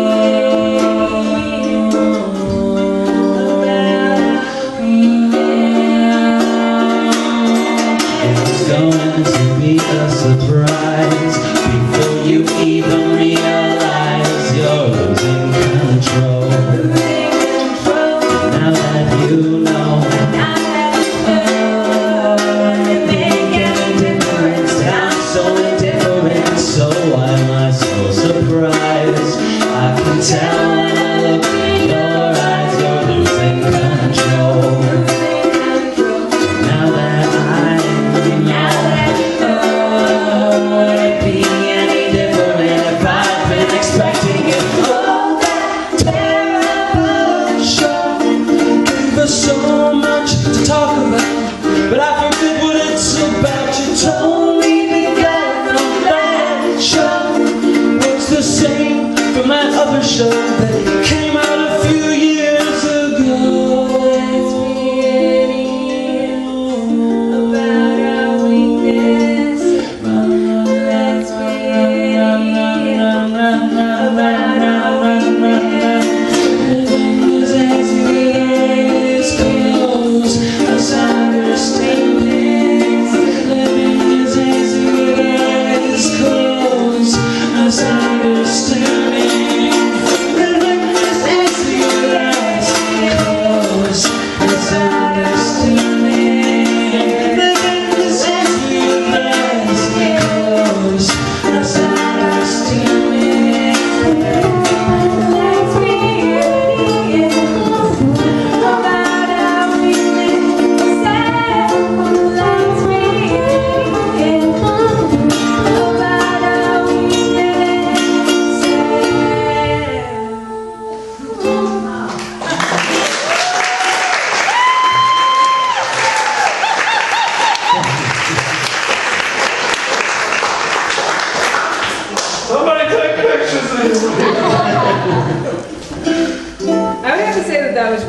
it's going to be a surprise before you even realize you're losing control. Now that you know, it make any difference. I'm so indifferent, so why am I so surprised? I can tell when I look in your eyes, you're losing control. Now that I know, would it be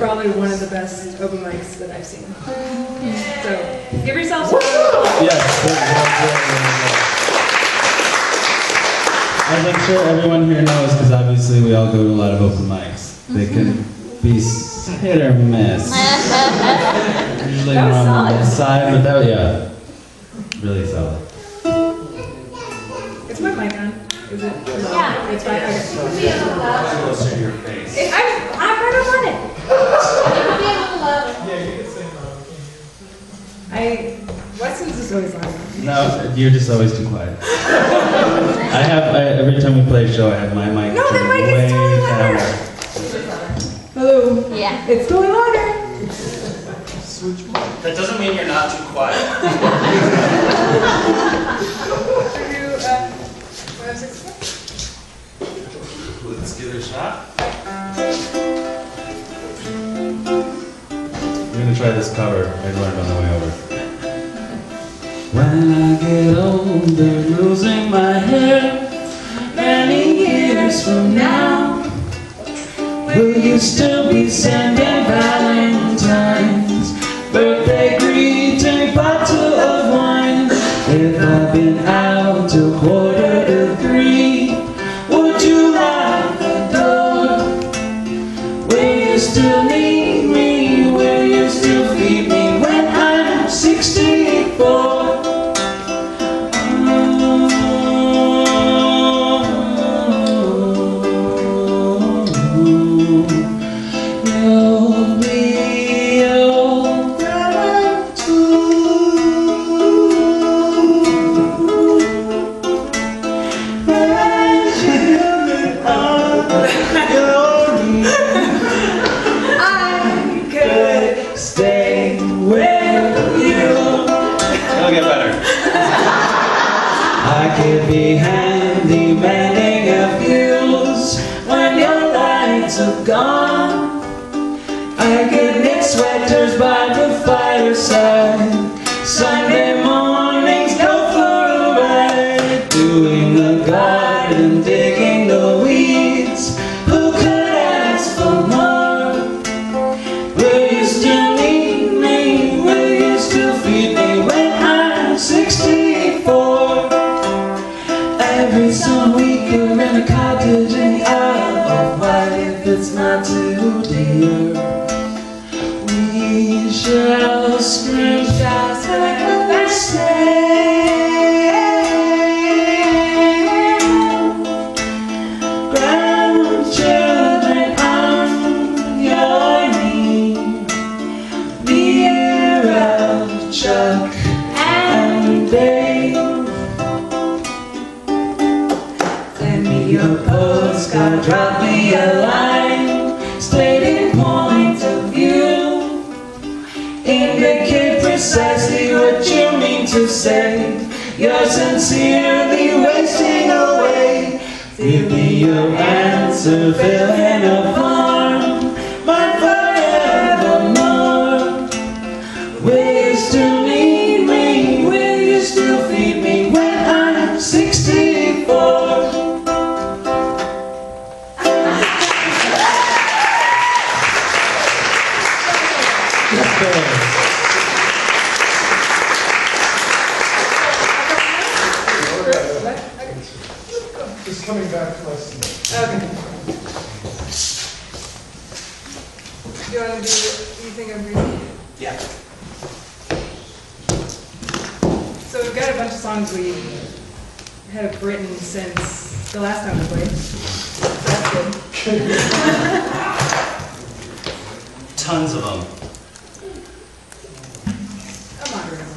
probably one of the best open mics that I've seen. So, give yourselves a As I'm sure everyone here knows, because obviously we all go to a lot of open mics. They can be hit or miss. Usually more on the miss side, but that, yeah, really solid. Is my mic on? Is it? Yeah. It's fine. Okay. Closer to your face. I'm right on it. Yeah, you can sing Weston's is always loud. No, you're just always too quiet. Every time we play a show, I have my mic No, that turned mic is way totally louder. down. Hello. Yeah. It's totally louder. That doesn't mean you're not too quiet. Let's give it a shot. We're gonna try this cover I learned on the way over. When I get older, losing my hair, many years from now, will you still be sending Valentine's, birthday greeting, bottle of wine? If I've been out till 2:45, would you lock the door? Will you still need me? Will you still feed me when I'm 64? You'll be alright stay with you. It'll get better. I could be handy mending a fuse when your lights are gone. I could knit sweaters by the fireside. Sunday mornings go for a ride, doing the garden, digging the weeds. Who could ask for more? Will you still need me? Will you still feed me when I'm 64? Every summer week we're in a cottage in the Isle of Wight. If it's not too dear, we shall scream just like the same. Grandchildren on your knee, near of Chuck and Dave. Send me your postcard, drop me a line, stating point of view. Indicate precisely what you mean to say. You're sincerely wasting away. Give me your answer, fill in a form, my forevermore. Will you still need me? Will you still feed me when I'm 64? Just coming back to us. Okay. Do you want to do, you think I'm reading? Yeah. So we've got a bunch of songs we have written since the last time we played. So that's good. Tons of them. I'm not reading.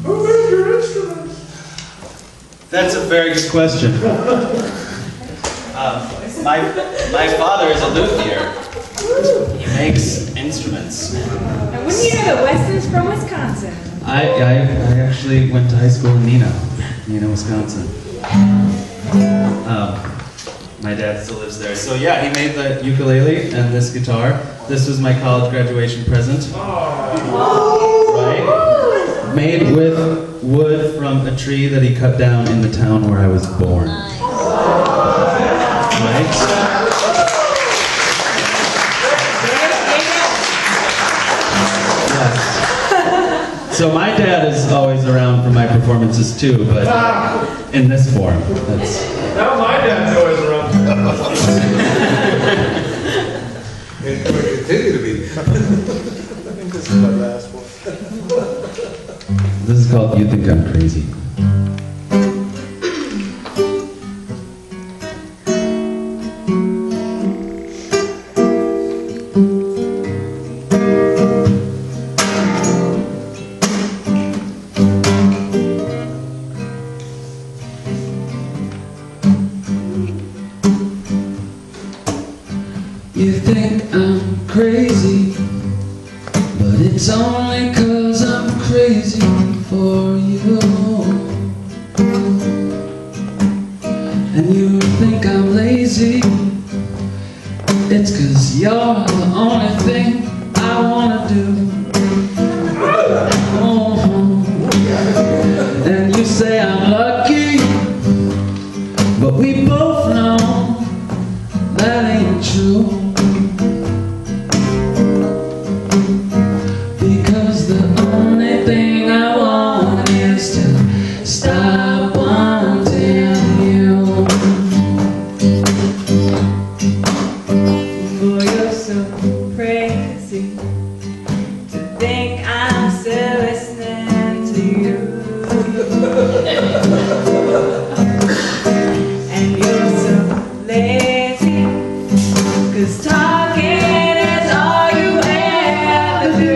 Who made your instruments? That's a very good question. My father is a luthier. He makes instruments. And wouldn't you know that Weston's from Wisconsin? I actually went to high school in Neenah, Wisconsin. My dad still lives there. So yeah, he made the ukulele and this guitar. This was my college graduation present. Right? Made with wood from a tree that he cut down in the town where I was born. Right? So my dad is always around for my performances too, but in this form. Now my dad's always around. And it will continue to be. I think this is my last one. This is called You Think I'm Crazy. You think I'm crazy, but it's only 'cause I'm crazy for you. And you think I'm lazy, it's 'cause you're the only thing I wanna do. And you say I'm lucky, but we both know that ain't true. Because the only thing I want is to stop wanting you. Oh, you're so crazy to think I'm still listening to you. And you're so lazy, 'cause talking is all you ever do.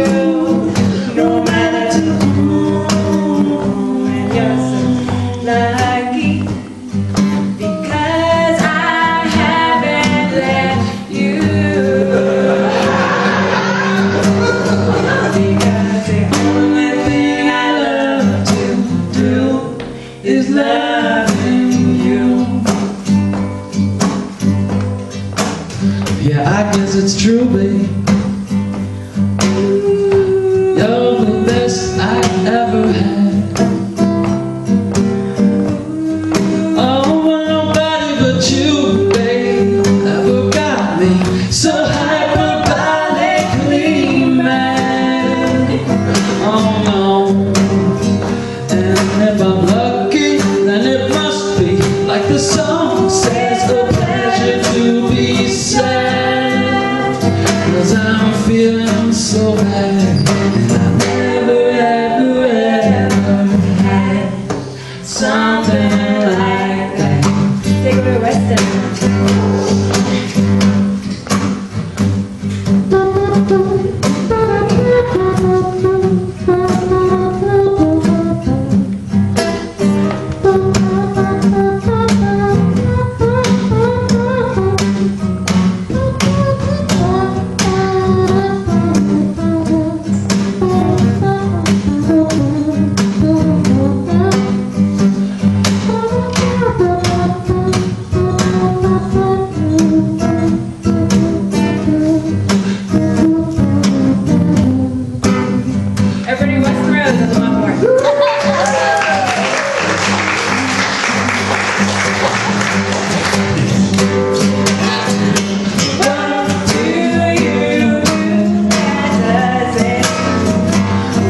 No matter to whom, and you're so lucky, because I haven't left you. Because the only thing I love to do is loving you. Yeah, I guess it's true, babe. You're the best I ever had. Oh, well, nobody but you, babe, ever got me so hyperbolically mad. Oh no. And if I'm lucky, then it must be like the song says, a pleasure to be sad. 'Cause I'm feeling so bad, and I never ever ever had something like that. Take it away, Weston. Everybody, Weston Rose at the Bonk board.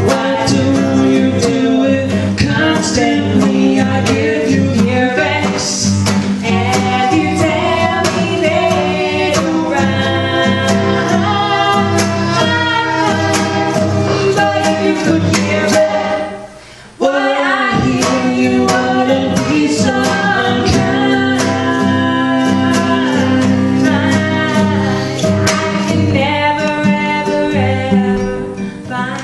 Why do you do it constantly? I give you your vex. And you tell me later on, but if you could hear it, what I hear, you wouldn't be so unkind. I can never, ever, ever find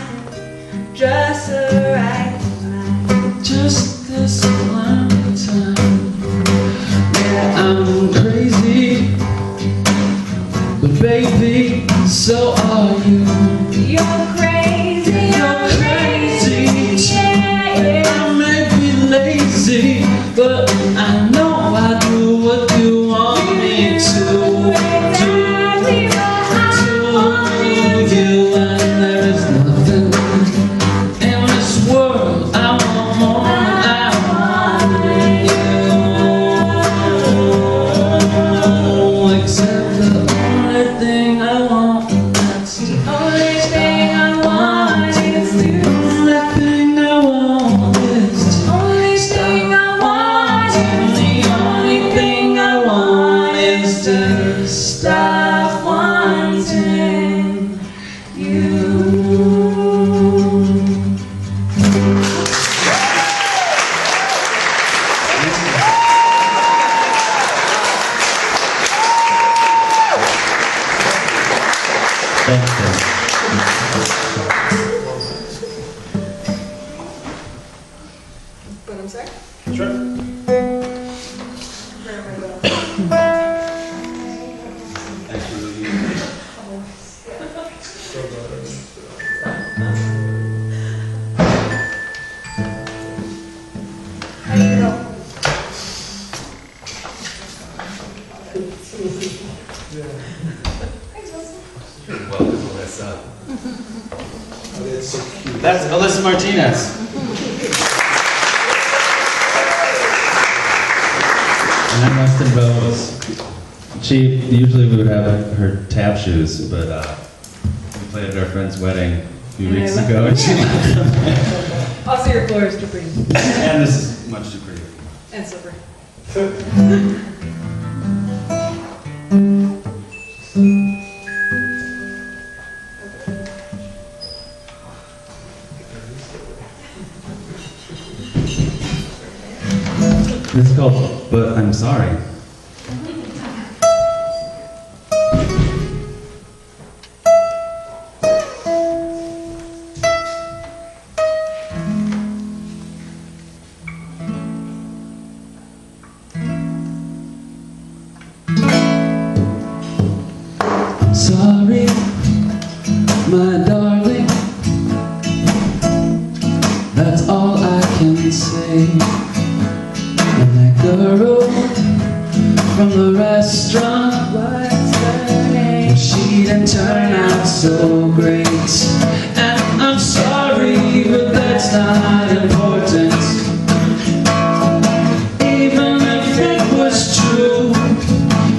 just the right time. Just this one time. Yeah, I'm crazy, but baby, so are you. You're crazy, You're crazy too. yeah. I may be lazy, but I know I do what you want me to do. Exactly what I want you To you, and there is nothing in this world I want more than I want you. Except the only thing I want, that's the only thing I want is to only But I'm sorry? Sure. Where am I going? How you know? Thanks, Wilson. You're welcome, Alyssa. Oh, that's so cute. That's Alyssa Martinez. And I'm Weston Rose. Usually we would have her tap shoes, but we played at our friend's wedding a few weeks ago, and she left them. Also, your floor is too pretty. And this is much too pretty. And slippery. This is called But I'm Sorry. Sorry, my darling, that's all I can say. And that girl from the restaurant, what's her name? She didn't turn out so great. And I'm sorry, but that's not important. Even if it was true,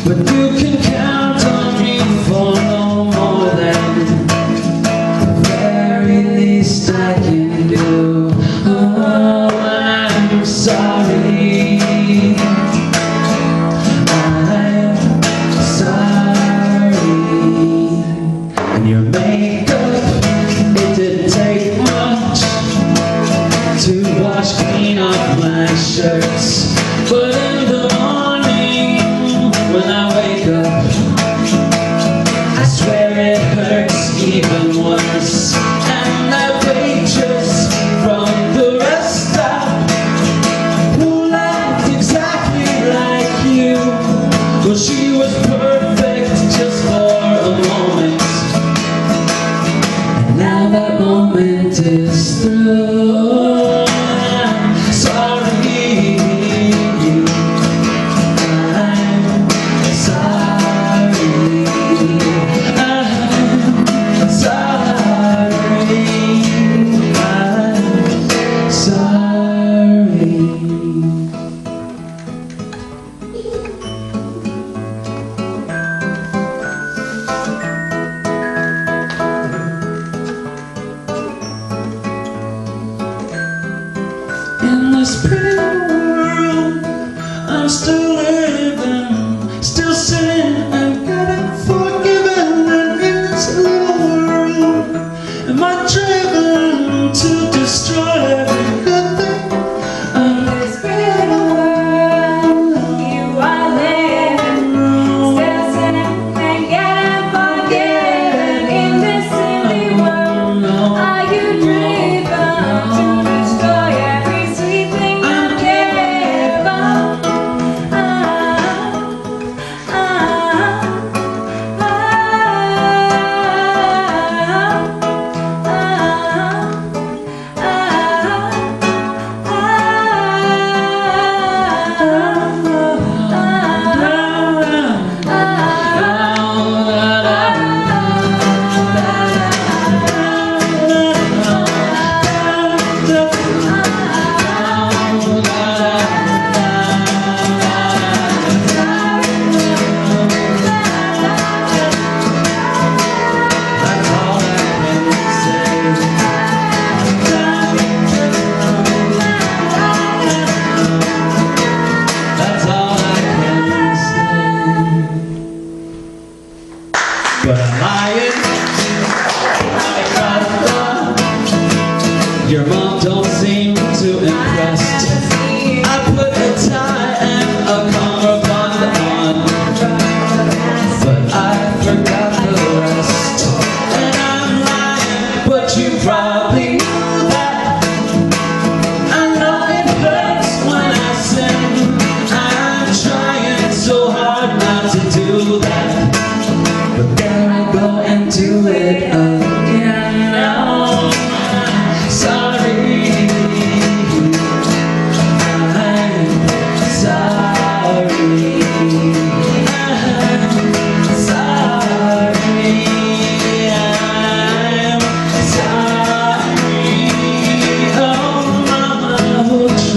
but you can count on me for no more than the very least I can do. Oh, I'm sorry. I'm sorry. And your makeup, it didn't take much to wash clean off my shirts. But in the morning, when I wake up, I swear it hurts even worse. And that waitress from the rest stop, who laughed exactly like you, well, she was perfect just for a moment. And now that moment is through. I'm sorry. In this pretty world, I'm still living, still sinning and getting forgiven. And in this little world, am I driven to destroy every good thing? In this pretty world, you are living, still sinning and getting forgiven. In this silly world, are you driven to destroy every sweet thing you care about?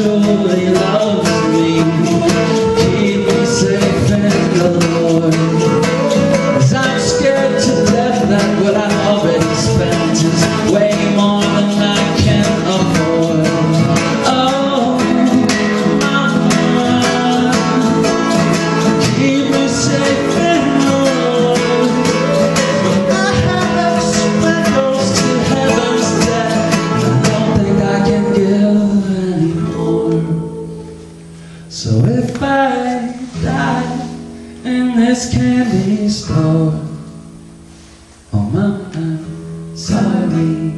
truly loves me. Keep me safe in the Lord. 'Cause I'm scared to death that what I've already spent is way more than I can afford. Oh, mama, keep me safe in the Lord. I have spent close to heaven's debt, and I don't think I can give anymore. So if I die in this candy store, oh mama, I'm sorry.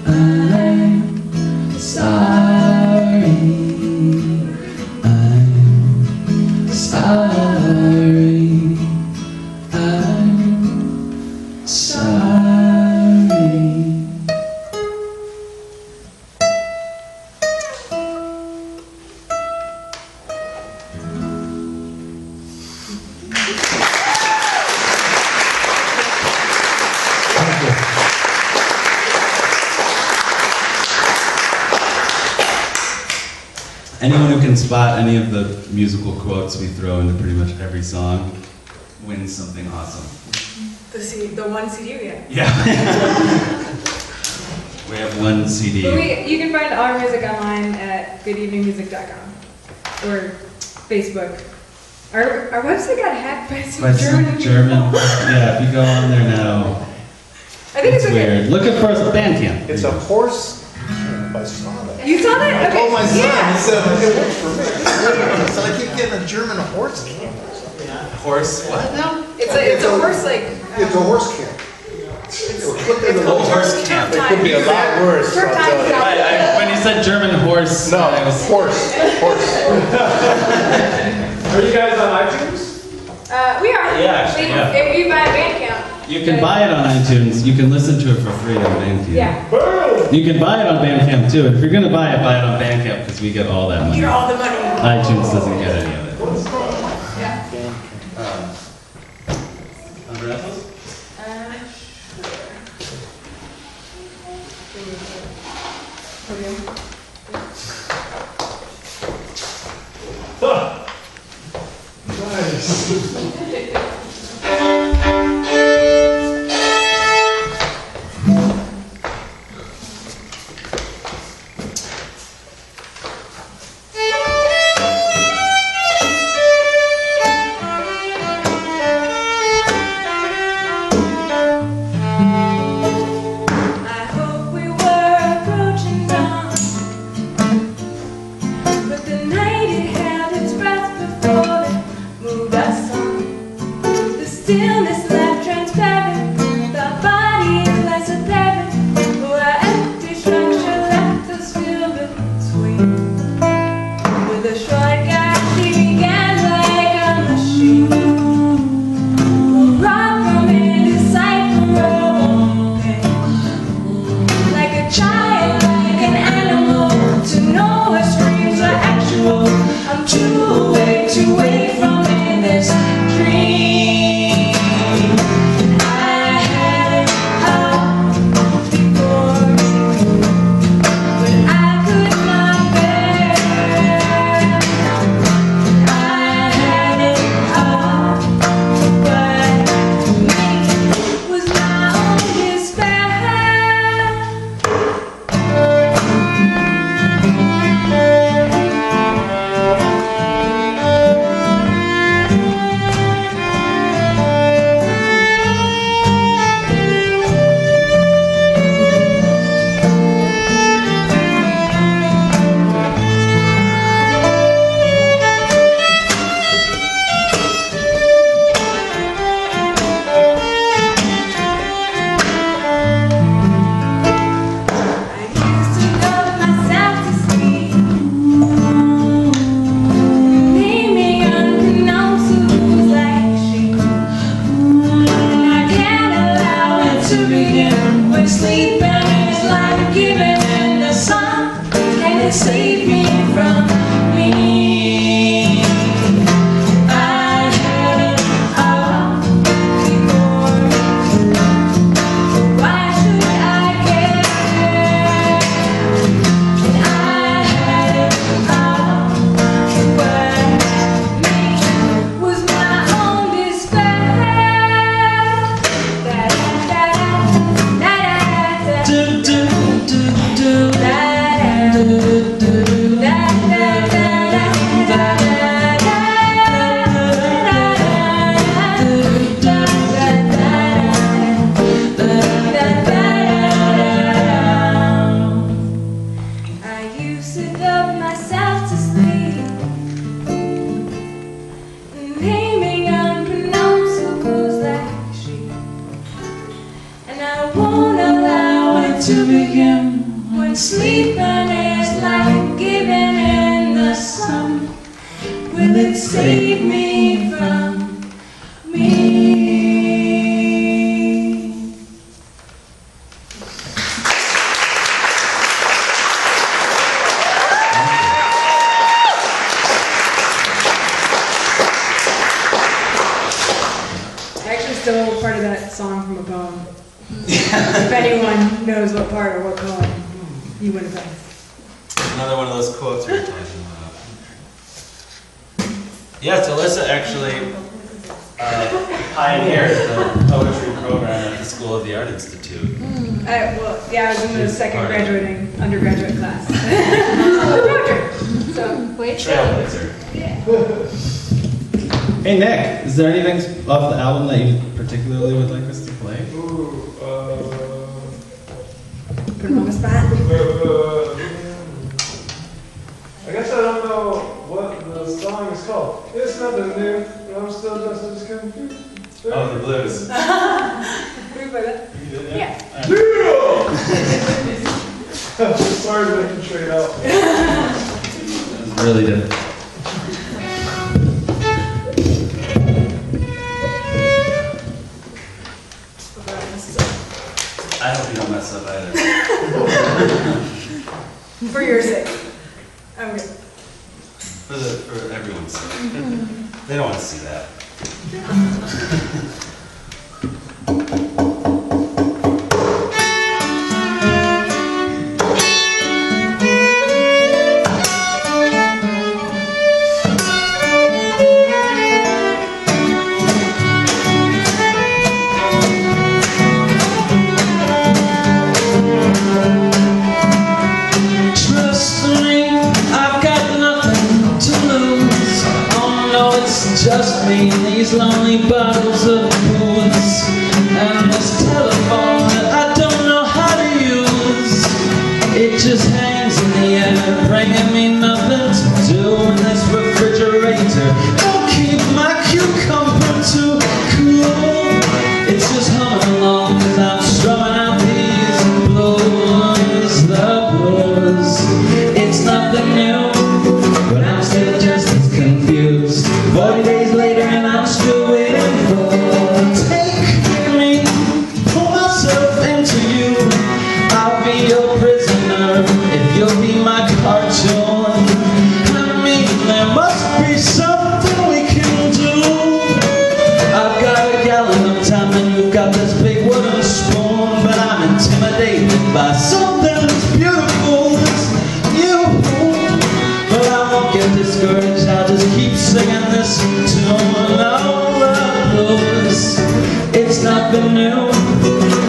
I'm sorry. I'm sorry. I'm sorry. Anyone who can spot any of the musical quotes we throw into pretty much every song wins something awesome. The one CD we have. Yeah. We have one CD. But you can find our music online at goodeveningmusic.com or Facebook. Our website got hacked by some By some German. Yeah, if you go on there now, I think it's okay. weird. Look at first Bandcamp. It's a horse. I saw that. You saw that? I Okay. told my son, Yeah. he said, it works for me. So I keep getting a German horse camp. Horse what now? It's a horse like. It's a horse camp. Horse camp. It could be a lot worse. Turf I'll time tell you. When you said German horse. No, horse. Are you guys on iTunes? We are. Yeah, actually, yeah. If you buy a Bandcamp. You can buy it on iTunes. You can listen to it for free on Bandcamp. Yeah. You can buy it on Bandcamp too. And if you're going to buy it on Bandcamp because we get all that money. You're all the money. iTunes doesn't get any of it. Yeah. Andreas? I hope we were approaching dawn, but the night it held its breath before it moved us on. when sleeping is like giving in the sun. Will it save me from me? I actually stole part of that song from a poem. If anyone knows what part or what poem, you would have done. Another one of those quotes we were talking about. Yes, Alyssa actually pioneered the poetry program at the School of the Art Institute. Well, yeah, I was in the second graduating undergraduate class. So, wait. Trailblazer. Hey Nick, is there anything off the album that you particularly would like us to play? Put him on the spot. I guess I don't know what the song is called. It's nothing new, but I'm still just as confused. Oh, the blues. Can we play that? Yeah! Sorry to make you trade out. That was really difficult. I hope you don't mess up either. For your sake. Okay. For everyone's sake. They don't want to see that. Just me, these lonely bottles of booze, and this telephone that I don't know how to use. It just hangs in the air, bringing me nothing to do. And this refrigerator don't keep my cucumber too cool. It's just humming along 'cause I'm strumming out these blues, the blues. It's nothing new, but I'm still just as confused. 40 days later and I'm still waiting for. Take me, pull myself into you. I'll be your prisoner if you'll be my cartoon. I mean, there must be something we can do. I've got a gallon of time and you've got this big wooden spoon, but I'm intimidated by something that's beautiful, that's new. But I won't get discouraged, I'll just keep singing this tune. All the blues, it's nothing new,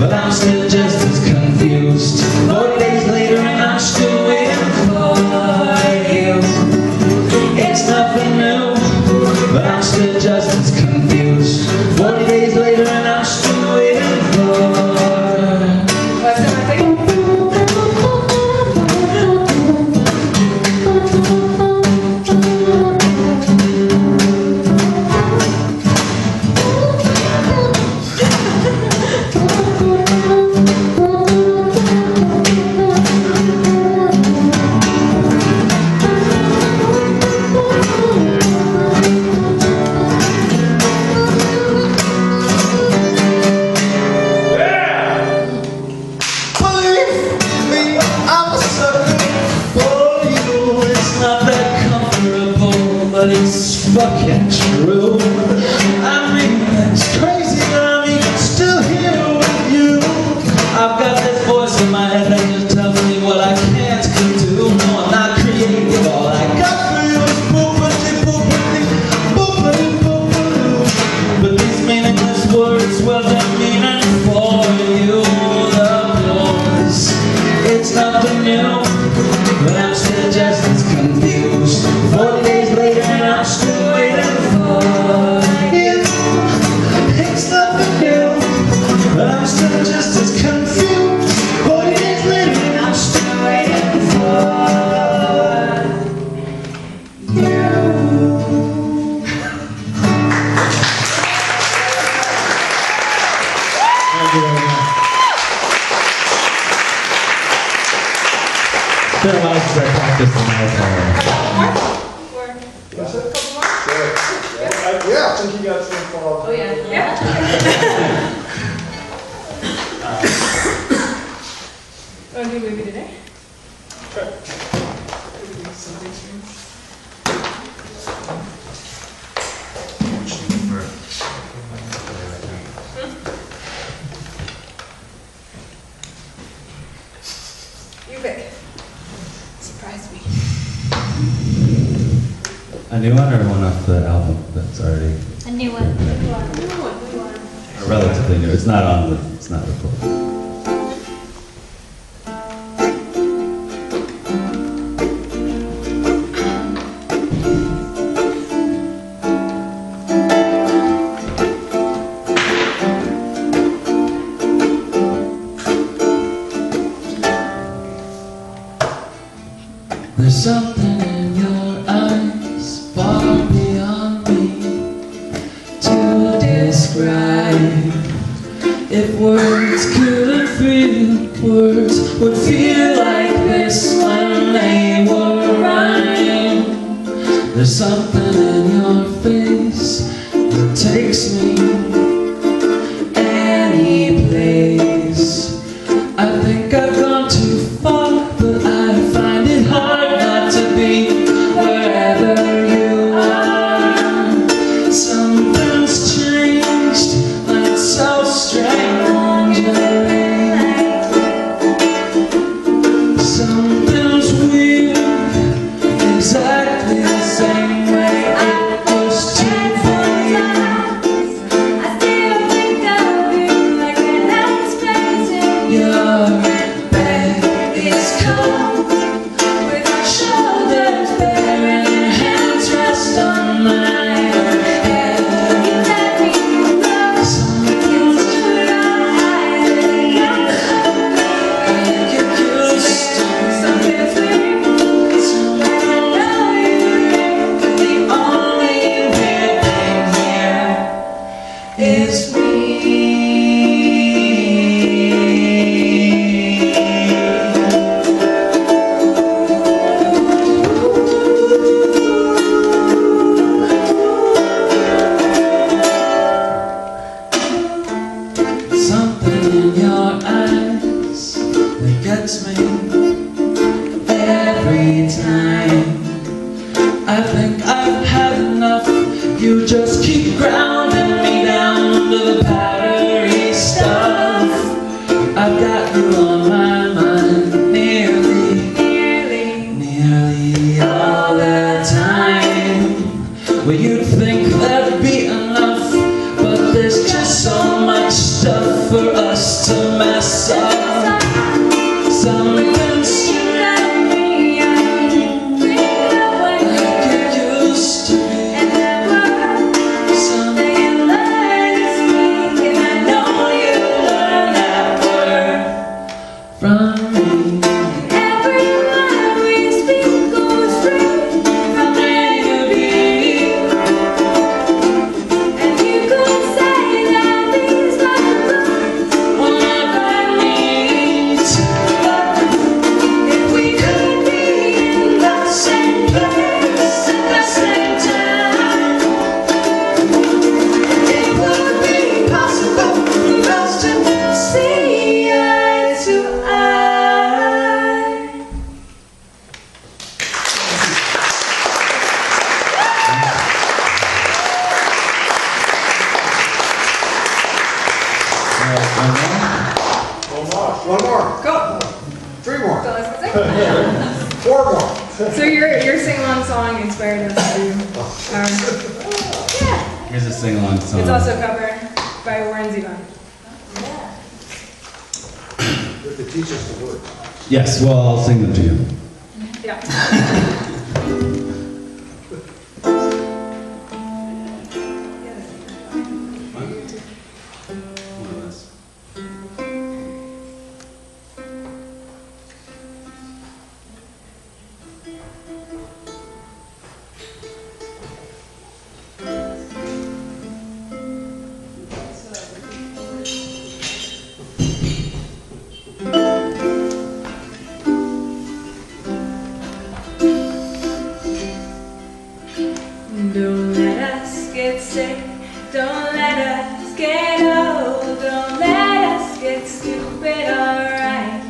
but I'm still just as confused. 40 days later and I'm still waiting for you. It's nothing new, but I'm still just as confused. 40 days later and I'm still waiting for. Last time I think. But it's fucking true. I mean, it's crazy that I'm even still here with you. I've got this voice in my head that just tells me what I can't do. No, I'm not creative. All I got for you is boopity, boopity, boopity, boopity. But these meaningless words, well, they're meaning for you. The blues, it's nothing new, but I'm still just as confused. 40 days later and I'm still waiting for been a while since I practiced the marathon. That's it? Yeah, I think you got some fall. Oh, yeah. Yeah. Want to do a movie today? Sure. You pick. Surprise me. A new one or one off the album that's already A new one. relatively new? It's not on the, it's not recorded. There's something in your eyes far beyond me to describe. If words couldn't feel, words would feel like this when they were rhyme. There's something in your face that takes me any place. I think I've gone too far, but I find it hard not to be wherever you are. Something's changed, like so strangely. Something's weird, exactly the same way it used to be. I still think of you like an unexpected. Your bed is cold, with our shoulders bare and your hands rest on mine. And You let me go. something's Put our eyes together. get used to Something's weird. But I know the only real thing here is me. Something in your eyes that gets me every time. I think I've had enough. You just keep grounding me down to the powdery stuff. I've got you on my mind nearly all the time. Well, you'd think that'd be enough, but there's just so much stuff for us to mess up. Something's strange, like it used to be. Something learns me, and I know you learn that word from me. every word we speak goes straight from A to B. And you could say that these are the We'll never meet, if we could be in the same place at the same time. It would be possible for us to see eye to eye. One more. Go. 3 more. So let's sing. 4 more. So your sing-along song inspired us to do our... Here's a sing-along song. It's also a cover by Warren Zevon. You have to teach us the words. Yes, well, I'll sing them to you. Yeah. sick. Don't let us get old. Don't let us get stupid, alright.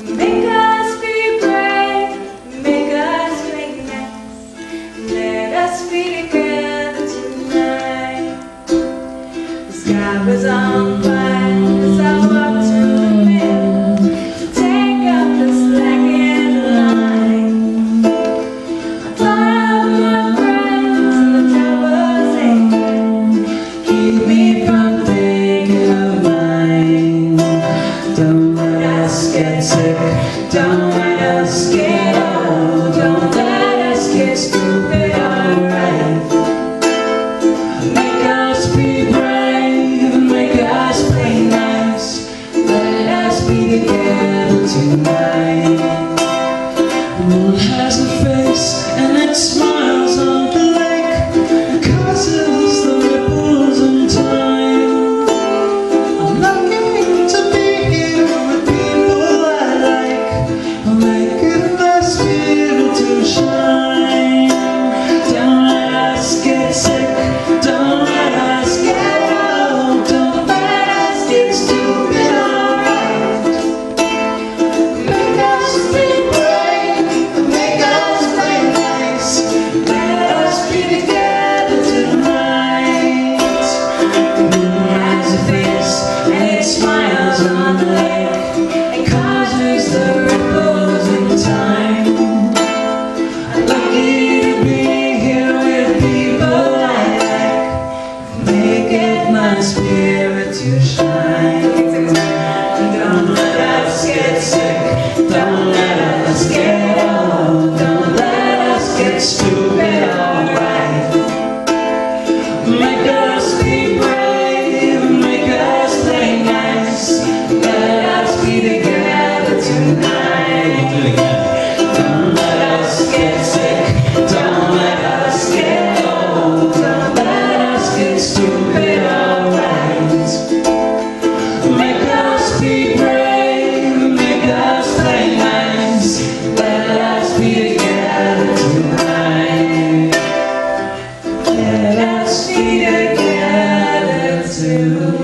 Make us be brave. Make us play nice. Let us be together tonight. The sky was on fire as I walked to the mill to take up the slack in the line. I thought of my friends and the troubles they had. Keep me from thinking of mine. Don't let us get sick. Don't let us get old. Don't let us get stupid, alright. Make us be brave. Make us play nice. Let us be together tonight. The moon has a face and it smiles on the lake. It causes the ripples in time. I'm longing to be here with people I like. I'll make it my spirit to shine. Don't let us get sick. Don't let us get old. Don't let us get stupid, alright. Make us be brave. Make us play nice. Let us be together tonight. The moon has a face and it smiles on the lake. It causes the ripples in time. I'm lucky to be here with people I like. Make it my spirit to shine. Don't let us get sick. Don't let us get old. Don't let us get stupid, alright. Make us be brave. Make us play nice. Let us be together tonight. Don't let us get sick. Don't let us get old. Don't let us get stupid, alright. Make us be brave. Make us play nice. Let us be together tonight. Let us be together tonight.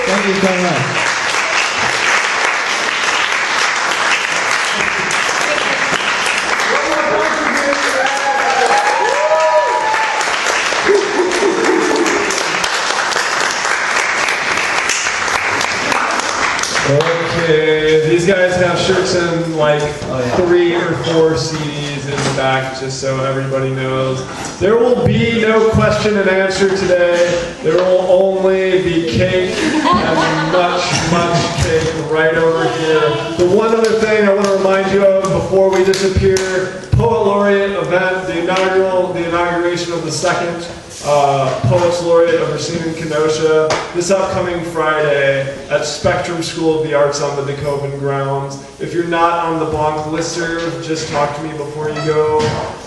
Thank you so much. Okay, these guys have shirts in like 3 or 4 CDs in the back, just so everybody knows. There will be no question and answer today. There will only be cake and much cake right over here. The one other thing I want to remind you of before we disappear, Poet Laureate event, the inauguration of the second Poets Laureate of Racine and Kenosha, this upcoming Friday at Spectrum School of the Arts on the DeKoven grounds. If you're not on the Bonk listserv, just talk to me before you go.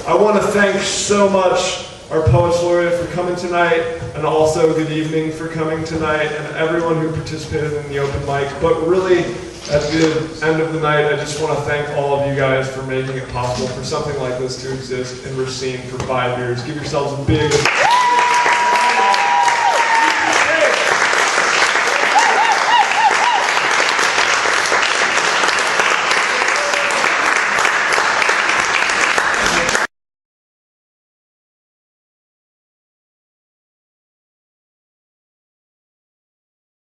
I want to thank so much our Poets Laureate for coming tonight, and also good evening for coming tonight, and everyone who participated in the open mic. But really, at the end of the night, I just want to thank all of you guys for making it possible for something like this to exist in Racine for 5 years. Give yourselves a big